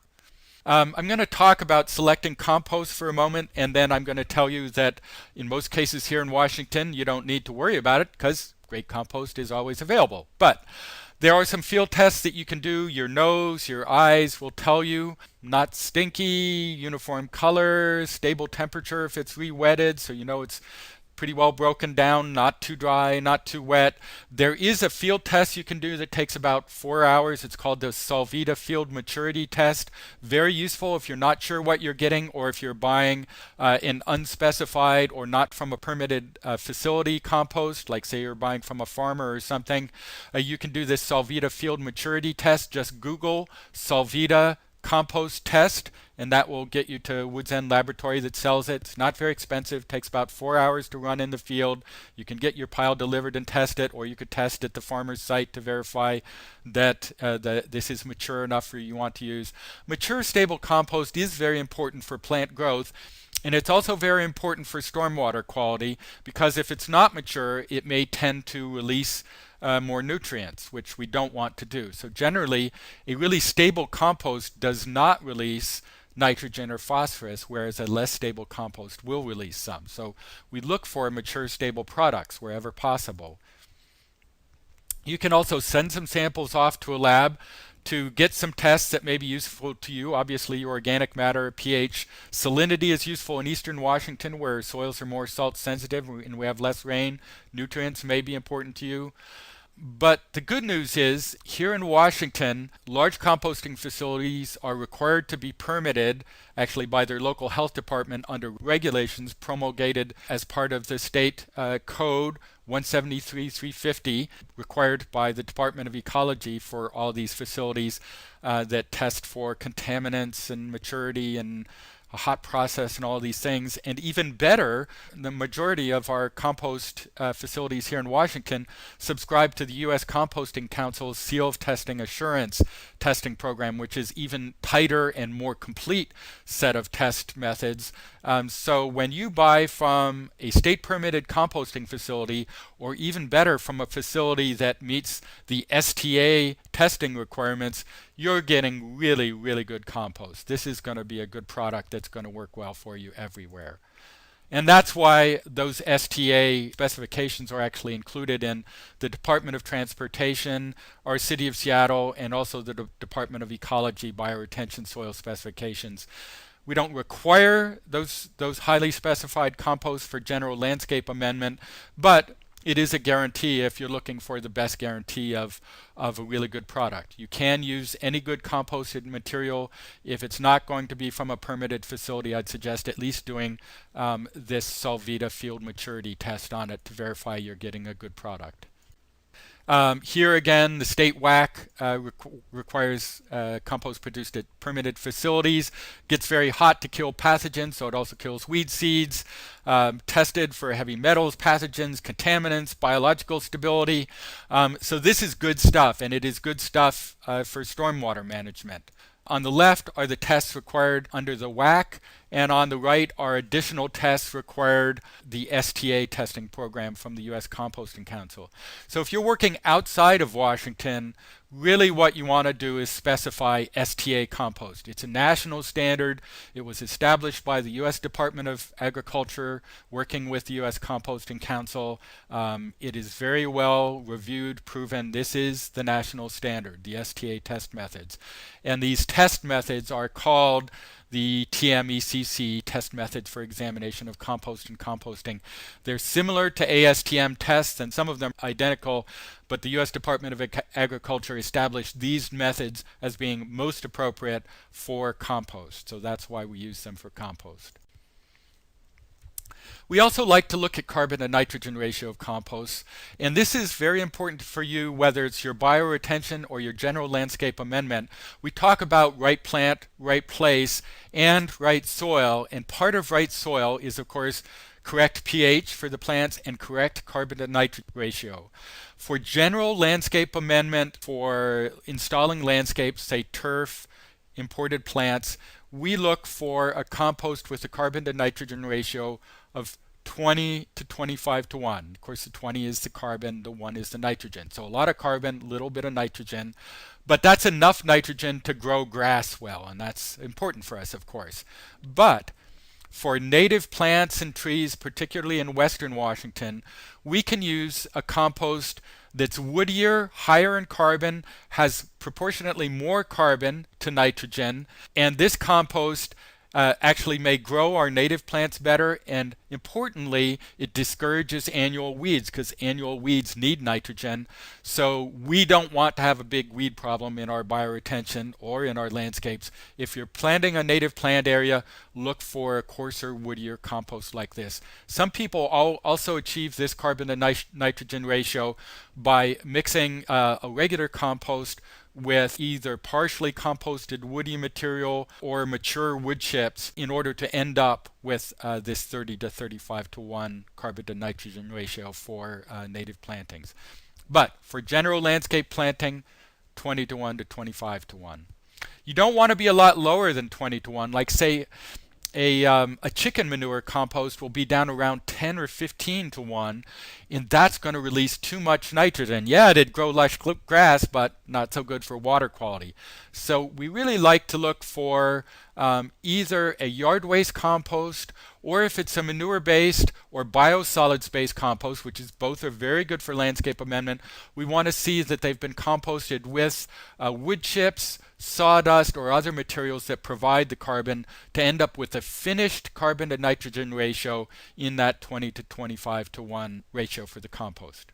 I'm going to talk about selecting compost for a moment, and then I'm going to tell you that in most cases here in Washington, you don't need to worry about it because great compost is always available. But there are some field tests that you can do. Your nose, your eyes will tell you. Not stinky, uniform color, stable temperature if it's re-wetted, so you know it's pretty well broken down, not too dry, not too wet. There is a field test you can do that takes about 4 hours. It's called the Solvita Field Maturity Test. Very useful if you're not sure what you're getting, or if you're buying an unspecified or not from a permitted facility compost, like say you're buying from a farmer or something. You can do this Solvita Field Maturity Test. Just Google Solvita compost test, and that will get you to Woods End Laboratory that sells it. It's not very expensive, takes about 4 hours to run in the field. You can get your pile delivered and test it, or you could test at the farmer's site to verify that this is mature enough for you want to use. Mature stable compost is very important for plant growth, and it's also very important for stormwater quality, because if it's not mature, it may tend to release more nutrients, which we don't want to do. So generally, a really stable compost does not release nitrogen or phosphorus, whereas a less stable compost will release some. So we look for mature, stable products wherever possible. You can also send some samples off to a lab to get some tests that may be useful to you. Obviously, your organic matter, pH, salinity is useful in eastern Washington, where soils are more salt sensitive and we have less rain. Nutrients may be important to you. But the good news is, here in Washington, large composting facilities are required to be permitted, actually by their local health department, under regulations promulgated as part of the state code 173-350, required by the Department of Ecology for all these facilities that test for contaminants and maturity and a hot process and all these things. And even better, the majority of our compost facilities here in Washington subscribe to the U.S. Composting Council's Seal of Testing Assurance testing program, which is even tighter and more complete set of test methods. So when you buy from a state permitted composting facility, or even better, from a facility that meets the STA testing requirements, you're getting really, really good compost. This is going to be a good product that's going to work well for you everywhere. And that's why those STA specifications are actually included in the Department of Transportation, our City of Seattle, and also the Department of Ecology bioretention soil specifications. We don't require those highly specified composts for general landscape amendment, but it is a guarantee if you're looking for the best guarantee of a really good product. You can use any good composted material. If it's not going to be from a permitted facility, I'd suggest at least doing this Solvita field maturity test on it to verify you're getting a good product. Here again, the state WAC requires compost produced at permitted facilities. Gets very hot to kill pathogens, so it also kills weed seeds. Tested for heavy metals, pathogens, contaminants, biological stability. So this is good stuff, and it is good stuff for stormwater management. On the left are the tests required under the WAC, and on the right are additional tests required the STA testing program from the U.S. Composting Council. So if you're working outside of Washington, really what you want to do is specify STA compost. It's a national standard. It was established by the U.S. Department of Agriculture working with the U.S. Composting Council. It is very well reviewed, proven. This is the national standard, the STA test methods. And these test methods are called the TMECC test methods for examination of compost and composting. They're similar to ASTM tests, and some of them are identical, but the U.S. Department of Agriculture established these methods as being most appropriate for compost. So that's why we use them for compost. We also like to look at carbon to nitrogen ratio of compost, and this is very important for you whether it's your bioretention or your general landscape amendment. We talk about right plant, right place, and right soil, and part of right soil is of course correct pH for the plants and correct carbon to nitrogen ratio. For general landscape amendment, for installing landscapes, say turf, imported plants, we look for a compost with a carbon to nitrogen ratio of 20 to 25 to 1. Of course, the 20 is the carbon, the 1 is the nitrogen. So a lot of carbon, a little bit of nitrogen, but that's enough nitrogen to grow grass well, and that's important for us, of course. But for native plants and trees, particularly in western Washington, we can use a compost that's woodier, higher in carbon, has proportionately more carbon to nitrogen, and this compost actually may grow our native plants better, and importantly, it discourages annual weeds because annual weeds need nitrogen. So we don't want to have a big weed problem in our bioretention or in our landscapes. If you're planting a native plant area, look for a coarser, woodier compost like this. Some people also achieve this carbon to nitrogen ratio by mixing a regular compost with either partially composted woody material or mature wood chips in order to end up with this 30 to 35 to 1 carbon to nitrogen ratio for native plantings. But for general landscape planting, 20 to 1 to 25 to 1. You don't want to be a lot lower than 20 to 1. Like say a chicken manure compost will be down around 10 or 15 to 1, and that's going to release too much nitrogen. Yeah, it'd grow lush grass, but not so good for water quality. So we really like to look for either a yard waste compost, or if it's a manure-based or biosolids-based compost, which is both are very good for landscape amendment, we want to see that they've been composted with wood chips, sawdust, or other materials that provide the carbon to end up with a finished carbon to nitrogen ratio in that 20 to 25 to 1 ratio for the compost.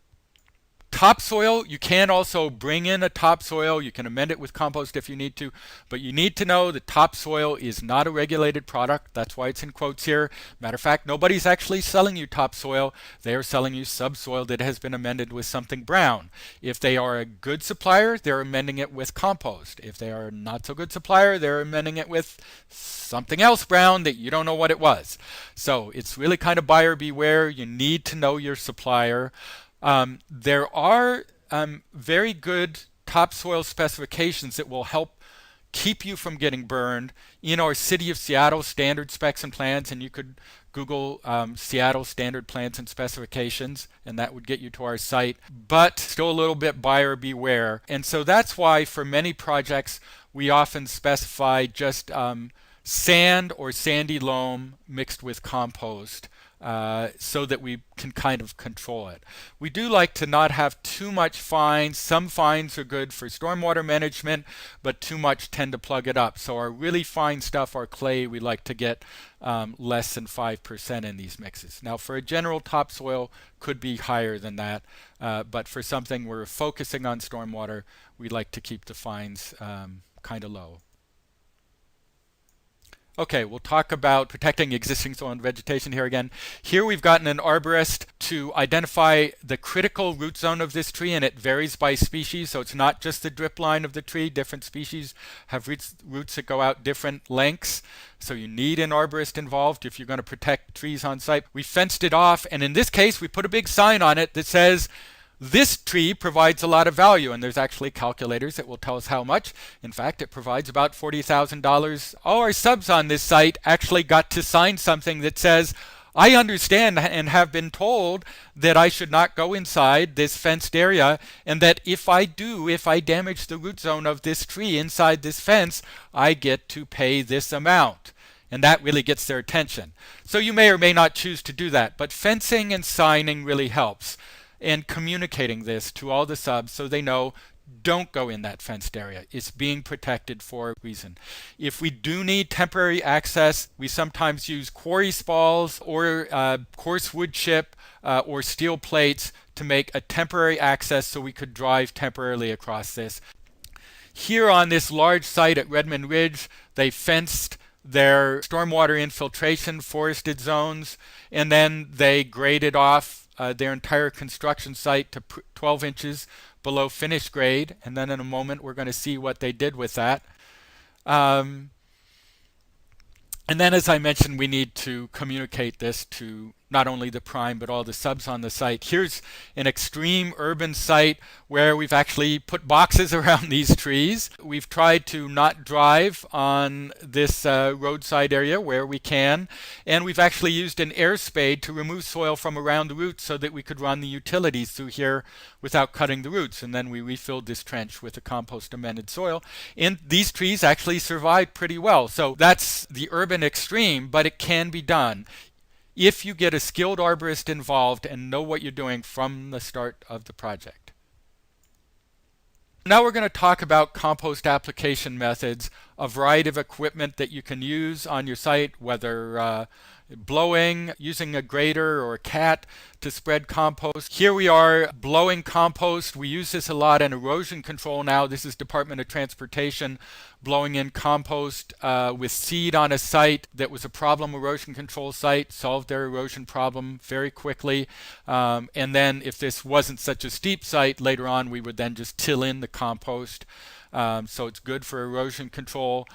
Topsoil, you can also bring in a topsoil. You can amend it with compost if you need to, but you need to know that topsoil is not a regulated product. That's why it's in quotes here. Matter of fact, nobody's actually selling you topsoil. They are selling you subsoil that has been amended with something brown. If they are a good supplier, they're amending it with compost. If they are a not so good supplier, they're amending it with something else brown that you don't know what it was. So it's really kind of buyer beware. You need to know your supplier. There are very good topsoil specifications that will help keep you from getting burned in our City of Seattle standard specs and plans, and you could Google Seattle standard plans and specifications, and that would get you to our site, but still a little bit buyer beware. And so that's why for many projects we often specify just sand or sandy loam mixed with compost. So that we can kind of control it. We do like to not have too much fines. Some fines are good for stormwater management, but too much tend to plug it up. So our really fine stuff, our clay, we like to get less than 5% in these mixes. Now for a general topsoil, could be higher than that, but for something we're focusing on stormwater, we like to keep the fines kind of low. Okay, we'll talk about protecting existing soil and vegetation here again. Here we've gotten an arborist to identify the critical root zone of this tree, and it varies by species, so it's not just the drip line of the tree. Different species have roots that go out different lengths, so you need an arborist involved if you're going to protect trees on site. We fenced it off, and in this case we put a big sign on it that says, this tree provides a lot of value, and there's actually calculators that will tell us how much. In fact, it provides about $40,000. All our subs on this site actually got to sign something that says, I understand and have been told that I should not go inside this fenced area, and that if I damage the root zone of this tree inside this fence, I get to pay this amount. And that really gets their attention. So you may or may not choose to do that, but fencing and signing really helps. And communicating this to all the subs so they know, don't go in that fenced area. It's being protected for a reason. If we do need temporary access, we sometimes use quarry spalls or coarse wood chip or steel plates to make a temporary access so we could drive temporarily across this. Here on this large site at Redmond Ridge, they fenced their stormwater infiltration forested zones, and then they graded off their entire construction site to 12 inches below finished grade, and then in a moment we're going to see what they did with that. And then, as I mentioned, we need to communicate this to not only the prime but all the subs on the site. Here's an extreme urban site where we've actually put boxes around these trees. We've tried to not drive on this roadside area where we can, and we've actually used an air spade to remove soil from around the roots so that we could run the utilities through here without cutting the roots. And then we refilled this trench with a compost-amended soil, and these trees actually survived pretty well. So that's the urban extreme, but it can be done if you get a skilled arborist involved and know what you're doing from the start of the project. Now we're going to talk about compost application methods, a variety of equipment that you can use on your site, whether blowing, using a grader or a cat to spread compost. Here we are blowing compost. We use this a lot in erosion control now. This is Department of Transportation blowing in compost with seed on a site that was a problem erosion control site, solved their erosion problem very quickly. And then if this wasn't such a steep site, later on we would then just till in the compost. So it's good for erosion control.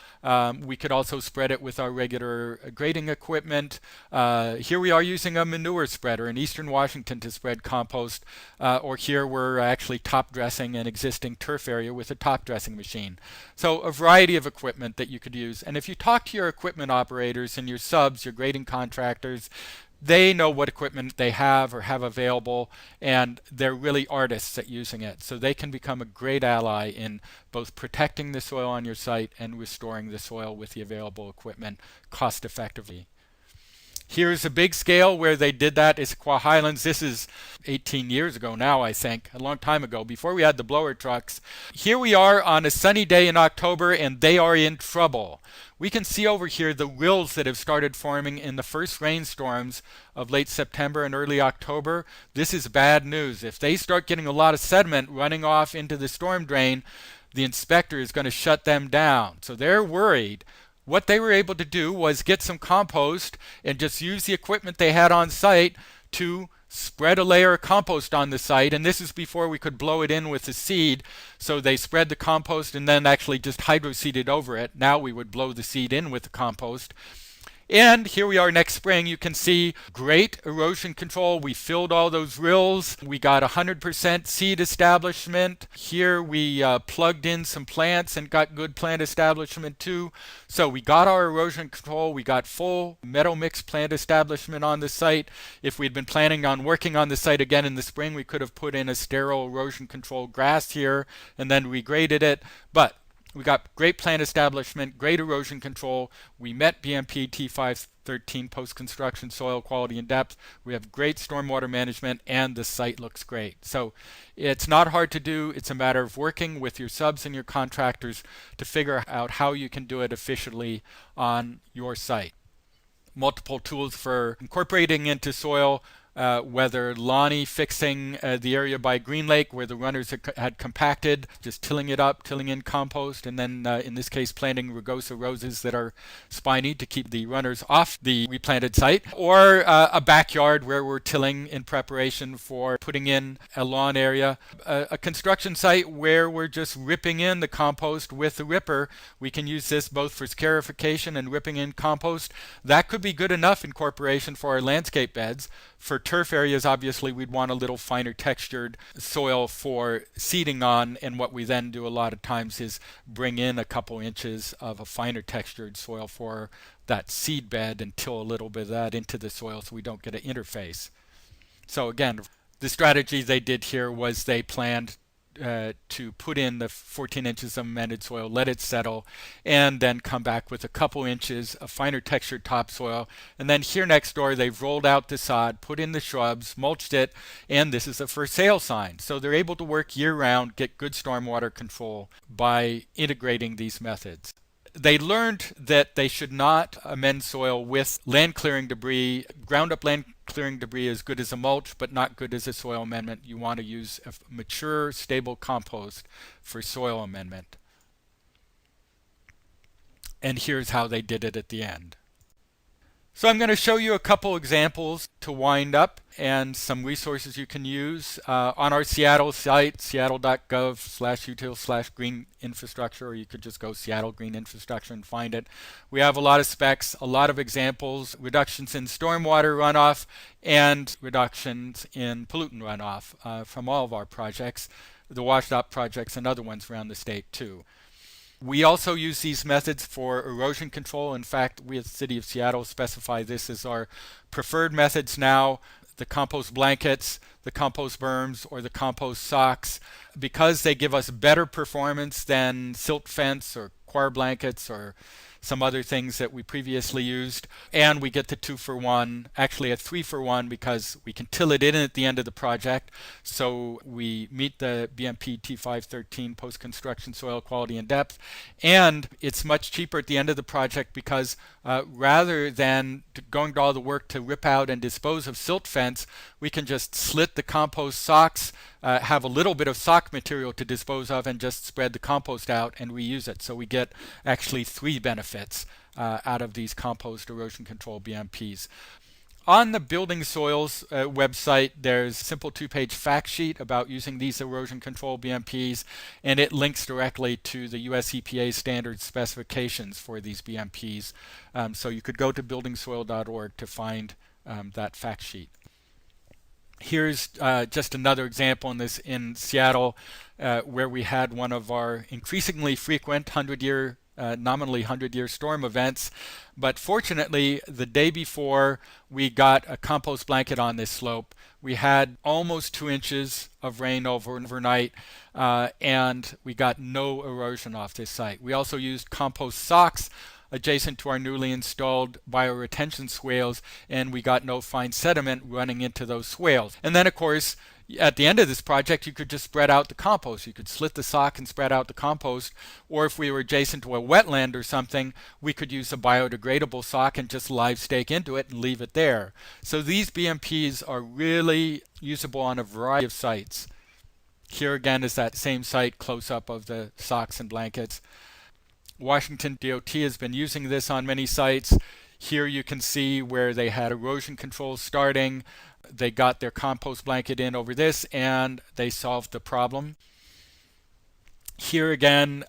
We could also spread it with our regular grading equipment. Here we are using a manure spreader in Eastern Washington to spread compost, or here we're actually top dressing an existing turf area with a top dressing machine. So a variety of equipment that you could use. And if you talk to your equipment operators and your subs, your grading contractors, they know what equipment they have or have available, and they're really artists at using it. So they can become a great ally in both protecting the soil on your site and restoring the soil with the available equipment cost effectively. Here's a big scale where they did that. Issaquah Highlands. This is 18 years ago now, I think, a long time ago, before we had the blower trucks. Here we are on a sunny day in October, and they are in trouble. We can see over here the rills that have started forming in the first rainstorms of late September and early October. This is bad news. If they start getting a lot of sediment running off into the storm drain, the inspector is going to shut them down. So they're worried. What they were able to do was get some compost and just use the equipment they had on site to spread a layer of compost on the site. And this is before we could blow it in with the seed. So they spread the compost and then actually just hydroseeded over it. Now we would blow the seed in with the compost. And here we are next spring. You can see great erosion control. We filled all those rills. We got 100% seed establishment. Here we plugged in some plants and got good plant establishment too. So we got our erosion control. We got full meadow mix plant establishment on the site. If we'd been planning on working on the site again in the spring, we could have put in a sterile erosion control grass here and then regraded it. But we got great plant establishment, great erosion control. We met BMP T513 post-construction soil quality and depth. We have great stormwater management, and the site looks great. So it's not hard to do. It's a matter of working with your subs and your contractors to figure out how you can do it efficiently on your site. Multiple tools for incorporating into soil whether Lonnie fixing the area by Green Lake where the runners had compacted, just tilling it up, tilling in compost, and then in this case planting rugosa roses that are spiny to keep the runners off the replanted site, or a backyard where we're tilling in preparation for putting in a lawn area, a construction site where we're just ripping in the compost with the ripper. We can use this both for scarification and ripping in compost. That could be good enough incorporation for our landscape beds. For turf areas, obviously, we'd want a little finer textured soil for seeding on, and what we then do a lot of times is bring in a couple inches of a finer textured soil for that seed bed and till a little bit of that into the soil so we don't get an interface. So again, the strategy they did here was they planned to put in the 14 inches of amended soil, let it settle, and then come back with a couple inches of finer textured topsoil. And then here next door, they've rolled out the sod, put in the shrubs, mulched it, and this is a for sale sign. So they're able to work year round, get good stormwater control by integrating these methods. They learned that they should not amend soil with land clearing debris. Ground up land clearing debris is good as a mulch, but not good as a soil amendment. You want to use a mature, stable compost for soil amendment. And here's how they did it at the end. So I'm going to show you a couple examples to wind up and some resources you can use on our Seattle site, seattle.gov/util/green infrastructure, or you could just go Seattle Green Infrastructure and find it. We have a lot of specs, a lot of examples, reductions in stormwater runoff and reductions in pollutant runoff from all of our projects, the washed up projects and other ones around the state too. We also use these methods for erosion control. In fact, we at the City of Seattle specify this as our preferred methods now. The compost blankets, the compost berms, or the compost socks, because they give us better performance than silt fence or coir blankets or some other things that we previously used. And we get the 2-for-1, actually a 3-for-1, because we can till it in at the end of the project. So we meet the BMP T513 post-construction soil quality and depth. And it's much cheaper at the end of the project because rather than going to all the work to rip out and dispose of silt fence, we can just slit the compost socks, have a little bit of sock material to dispose of, and just spread the compost out and reuse it. So we get actually 3 benefits out of these compost erosion control BMPs. On the Building Soils website, there's a simple 2-page fact sheet about using these erosion control BMPs, and it links directly to the US EPA standard specifications for these BMPs. So you could go to buildingsoil.org to find that fact sheet. Here's just another example in Seattle where we had one of our increasingly frequent nominally 100-year storm events. But fortunately, the day before we got a compost blanket on this slope, we had almost 2 inches of rain overnight, and we got no erosion off this site. We also used compost socks adjacent to our newly installed bioretention swales, and we got no fine sediment running into those swales. And then, of course, at the end of this project, you could just spread out the compost. You could slit the sock and spread out the compost. Or if we were adjacent to a wetland or something, we could use a biodegradable sock and just live stake into it and leave it there. So these BMPs are really usable on a variety of sites. Here again is that same site close-up of the socks and blankets. Washington DOT has been using this on many sites. Here you can see where they had erosion control starting. They got their compost blanket in over this, and they solved the problem. Here again,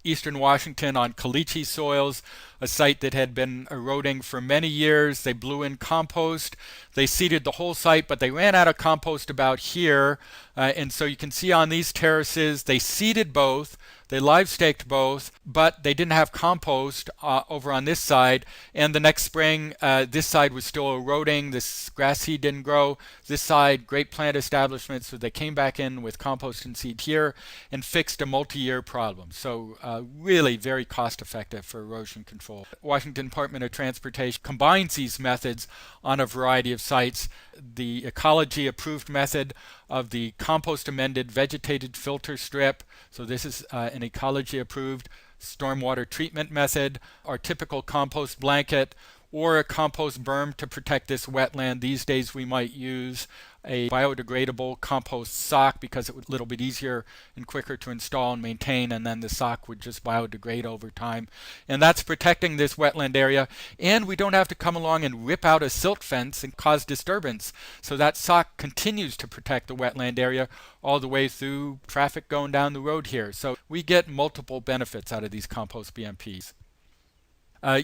Eastern Washington on caliche soils, a site that had been eroding for many years. They blew in compost. They seeded the whole site, but they ran out of compost about here. And so you can see on these terraces, they seeded both. They live staked both, but they didn't have compost over on this side. And the next spring, this side was still eroding. This grass seed didn't grow. This side, great plant establishment. So they came back in with compost and seed here and fixed a multi-year problem. So really very cost effective for erosion control. Washington Department of Transportation combines these methods on a variety of sites. The ecology approved method of the Compost-Amended vegetated filter strip. So this is an ecology approved stormwater treatment method. Our typical compost blanket, or a compost berm to protect this wetland. These days we might use a biodegradable compost sock because it was a little bit easier and quicker to install and maintain, and then the sock would just biodegrade over time. And that's protecting this wetland area, and we don't have to come along and rip out a silt fence and cause disturbance. So that sock continues to protect the wetland area all the way through traffic going down the road here. So we get multiple benefits out of these compost BMPs.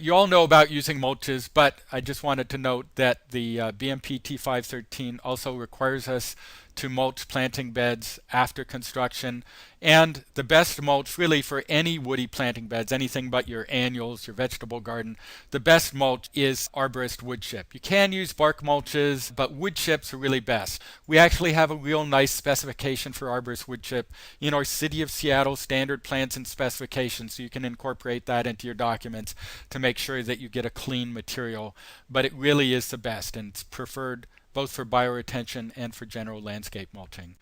You all know about using mulches, but I just wanted to note that the BMP T513 also requires us to mulch planting beds after construction. And the best mulch really for any woody planting beds, anything but your annuals, your vegetable garden, the best mulch is arborist wood chip. You can use bark mulches, but wood chips are really best. We actually have a real nice specification for arborist wood chip in our City of Seattle standard plans and specifications, so you can incorporate that into your documents to make sure that you get a clean material. But it really is the best, and it's preferred both for bioretention and for general landscape mulching.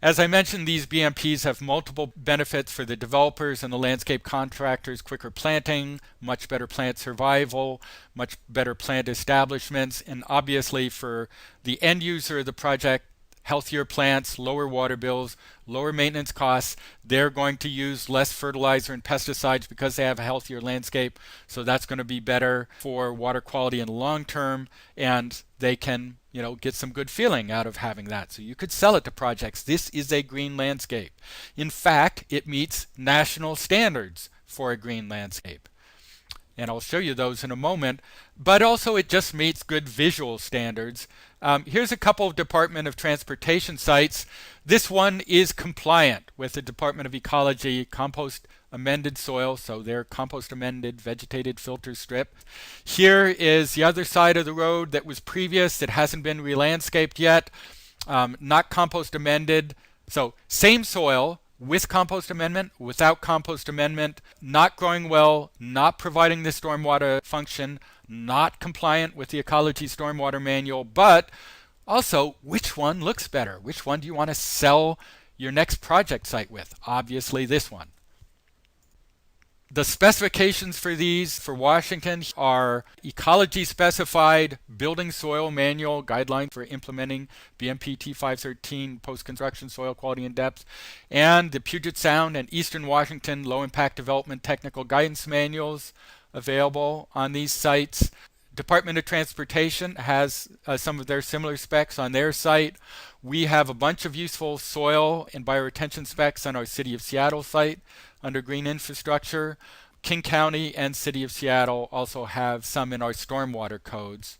As I mentioned, these BMPs have multiple benefits for the developers and the landscape contractors: quicker planting, much better plant survival, much better plant establishments, and obviously for the end user of the project, healthier plants, lower water bills, lower maintenance costs. They're going to use less fertilizer and pesticides because they have a healthier landscape. So that's going to be better for water quality in the long term, and they can, get some good feeling out of having that. So you could sell it to projects. This is a green landscape. In fact, it meets national standards for a green landscape. And I'll show you those in a moment. But also it just meets good visual standards. Here's a couple of Department of Transportation sites. This one is compliant with the Department of Ecology Compost-Amended soil, so they're Compost-Amended vegetated filter strip. Here is the other side of the road that was previous, that hasn't been re-landscaped yet, not Compost-Amended. So same soil, with compost amendment, without compost amendment, not growing well, not providing the stormwater function, not compliant with the Ecology Stormwater Manual, but also which one looks better? Which one do you want to sell your next project site with? Obviously this one. The specifications for these for Washington are ecology specified building soil manual guideline for implementing BMP T513 post-construction soil quality and depth, and the Puget Sound and Eastern Washington low impact development technical guidance manuals available on these sites. Department of Transportation has some of their similar specs on their site. We have a bunch of useful soil and bioretention specs on our City of Seattle site under green infrastructure. King County and City of Seattle also have some in our stormwater codes.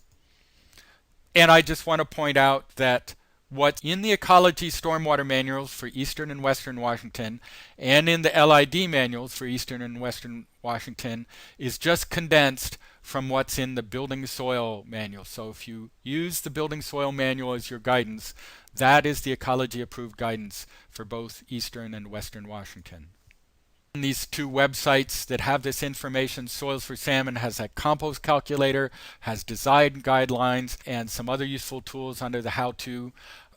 And I just want to point out that what's in the Ecology Stormwater Manuals for Eastern and Western Washington and in the LID manuals for Eastern and Western Washington is just condensed from what's in the Building Soil Manual. So if you use the Building Soil Manual as your guidance, that is the ecology approved guidance for both Eastern and Western Washington. These two websites that have this information, Soils for Salmon has a compost calculator, has design guidelines, and some other useful tools under the how-to.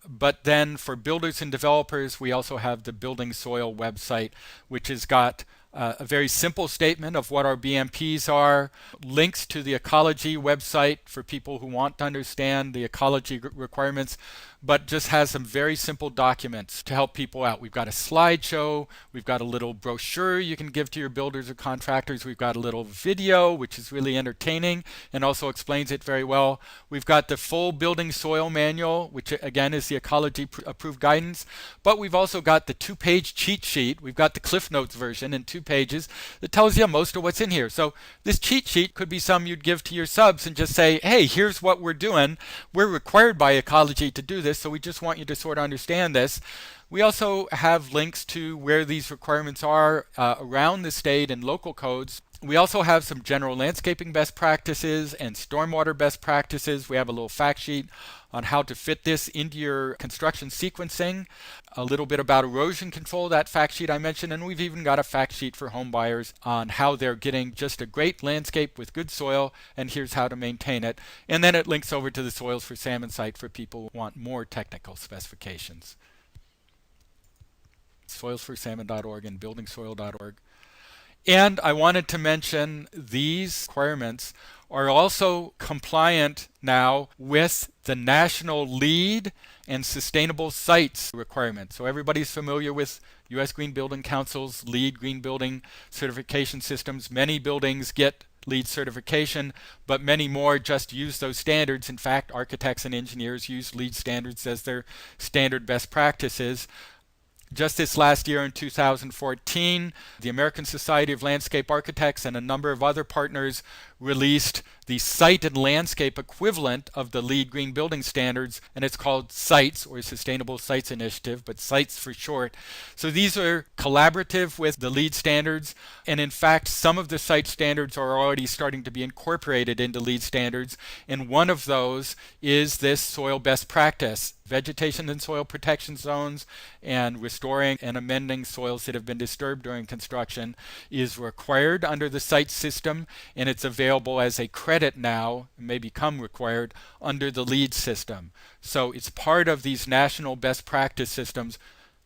But then for builders and developers, we also have the Building Soil website, which has got a very simple statement of what our BMPs are, links to the ecology website for people who want to understand the ecology requirements, but just has some very simple documents to help people out. We've got a slideshow, we've got a little brochure you can give to your builders or contractors, we've got a little video which is really entertaining and also explains it very well. We've got the full building soil manual, which again is the ecology approved guidance, but we've also got the 2-page cheat sheet. We've got the Cliff Notes version in 2 pages that tells you most of what's in here. So this cheat sheet could be some you'd give to your subs and just say, hey, here's what we're doing. We're required by ecology to do this, so we just want you to sort of understand this. We also have links to where these requirements are around the state and local codes. We also have some general landscaping best practices and stormwater best practices. We have a little fact sheet on how to fit this into your construction sequencing, a little bit about erosion control, that fact sheet I mentioned, and we've even got a fact sheet for home buyers on how they're getting just a great landscape with good soil, and here's how to maintain it. And then it links over to the Soils for Salmon site for people who want more technical specifications. Soilsforsalmon.org and buildingsoil.org. And I wanted to mention these requirements are also compliant now with the national LEED and sustainable sites requirements. So everybody's familiar with U.S. Green Building Council's LEED green building certification systems. Many buildings get LEED certification, but many more just use those standards. In fact, architects and engineers use LEED standards as their standard best practices. Just this last year in 2014, the American Society of Landscape Architects and a number of other partners released the site and landscape equivalent of the LEED Green Building Standards, and it's called SITES, or Sustainable Sites Initiative, but SITES for short. So these are collaborative with the LEED standards, and in fact, some of the site standards are already starting to be incorporated into LEED standards, and one of those is this soil best practice. Vegetation and soil protection zones and restoring and amending soils that have been disturbed during construction is required under the site system, and it's available as a credit now, may become required under the LEED system. So it's part of these national best practice systems.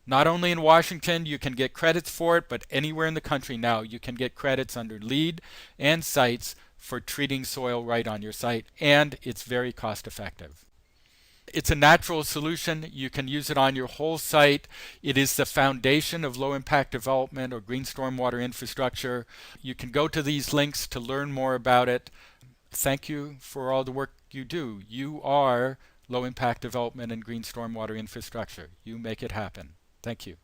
Not only in Washington you can get credits for it, but anywhere in the country now you can get credits under LEED and sites for treating soil right on your site, and it's very cost effective. It's a natural solution. You can use it on your whole site. It is the foundation of low impact development or green stormwater infrastructure. You can go to these links to learn more about it. Thank you for all the work you do. You are low impact development and green stormwater infrastructure. You make it happen. Thank you.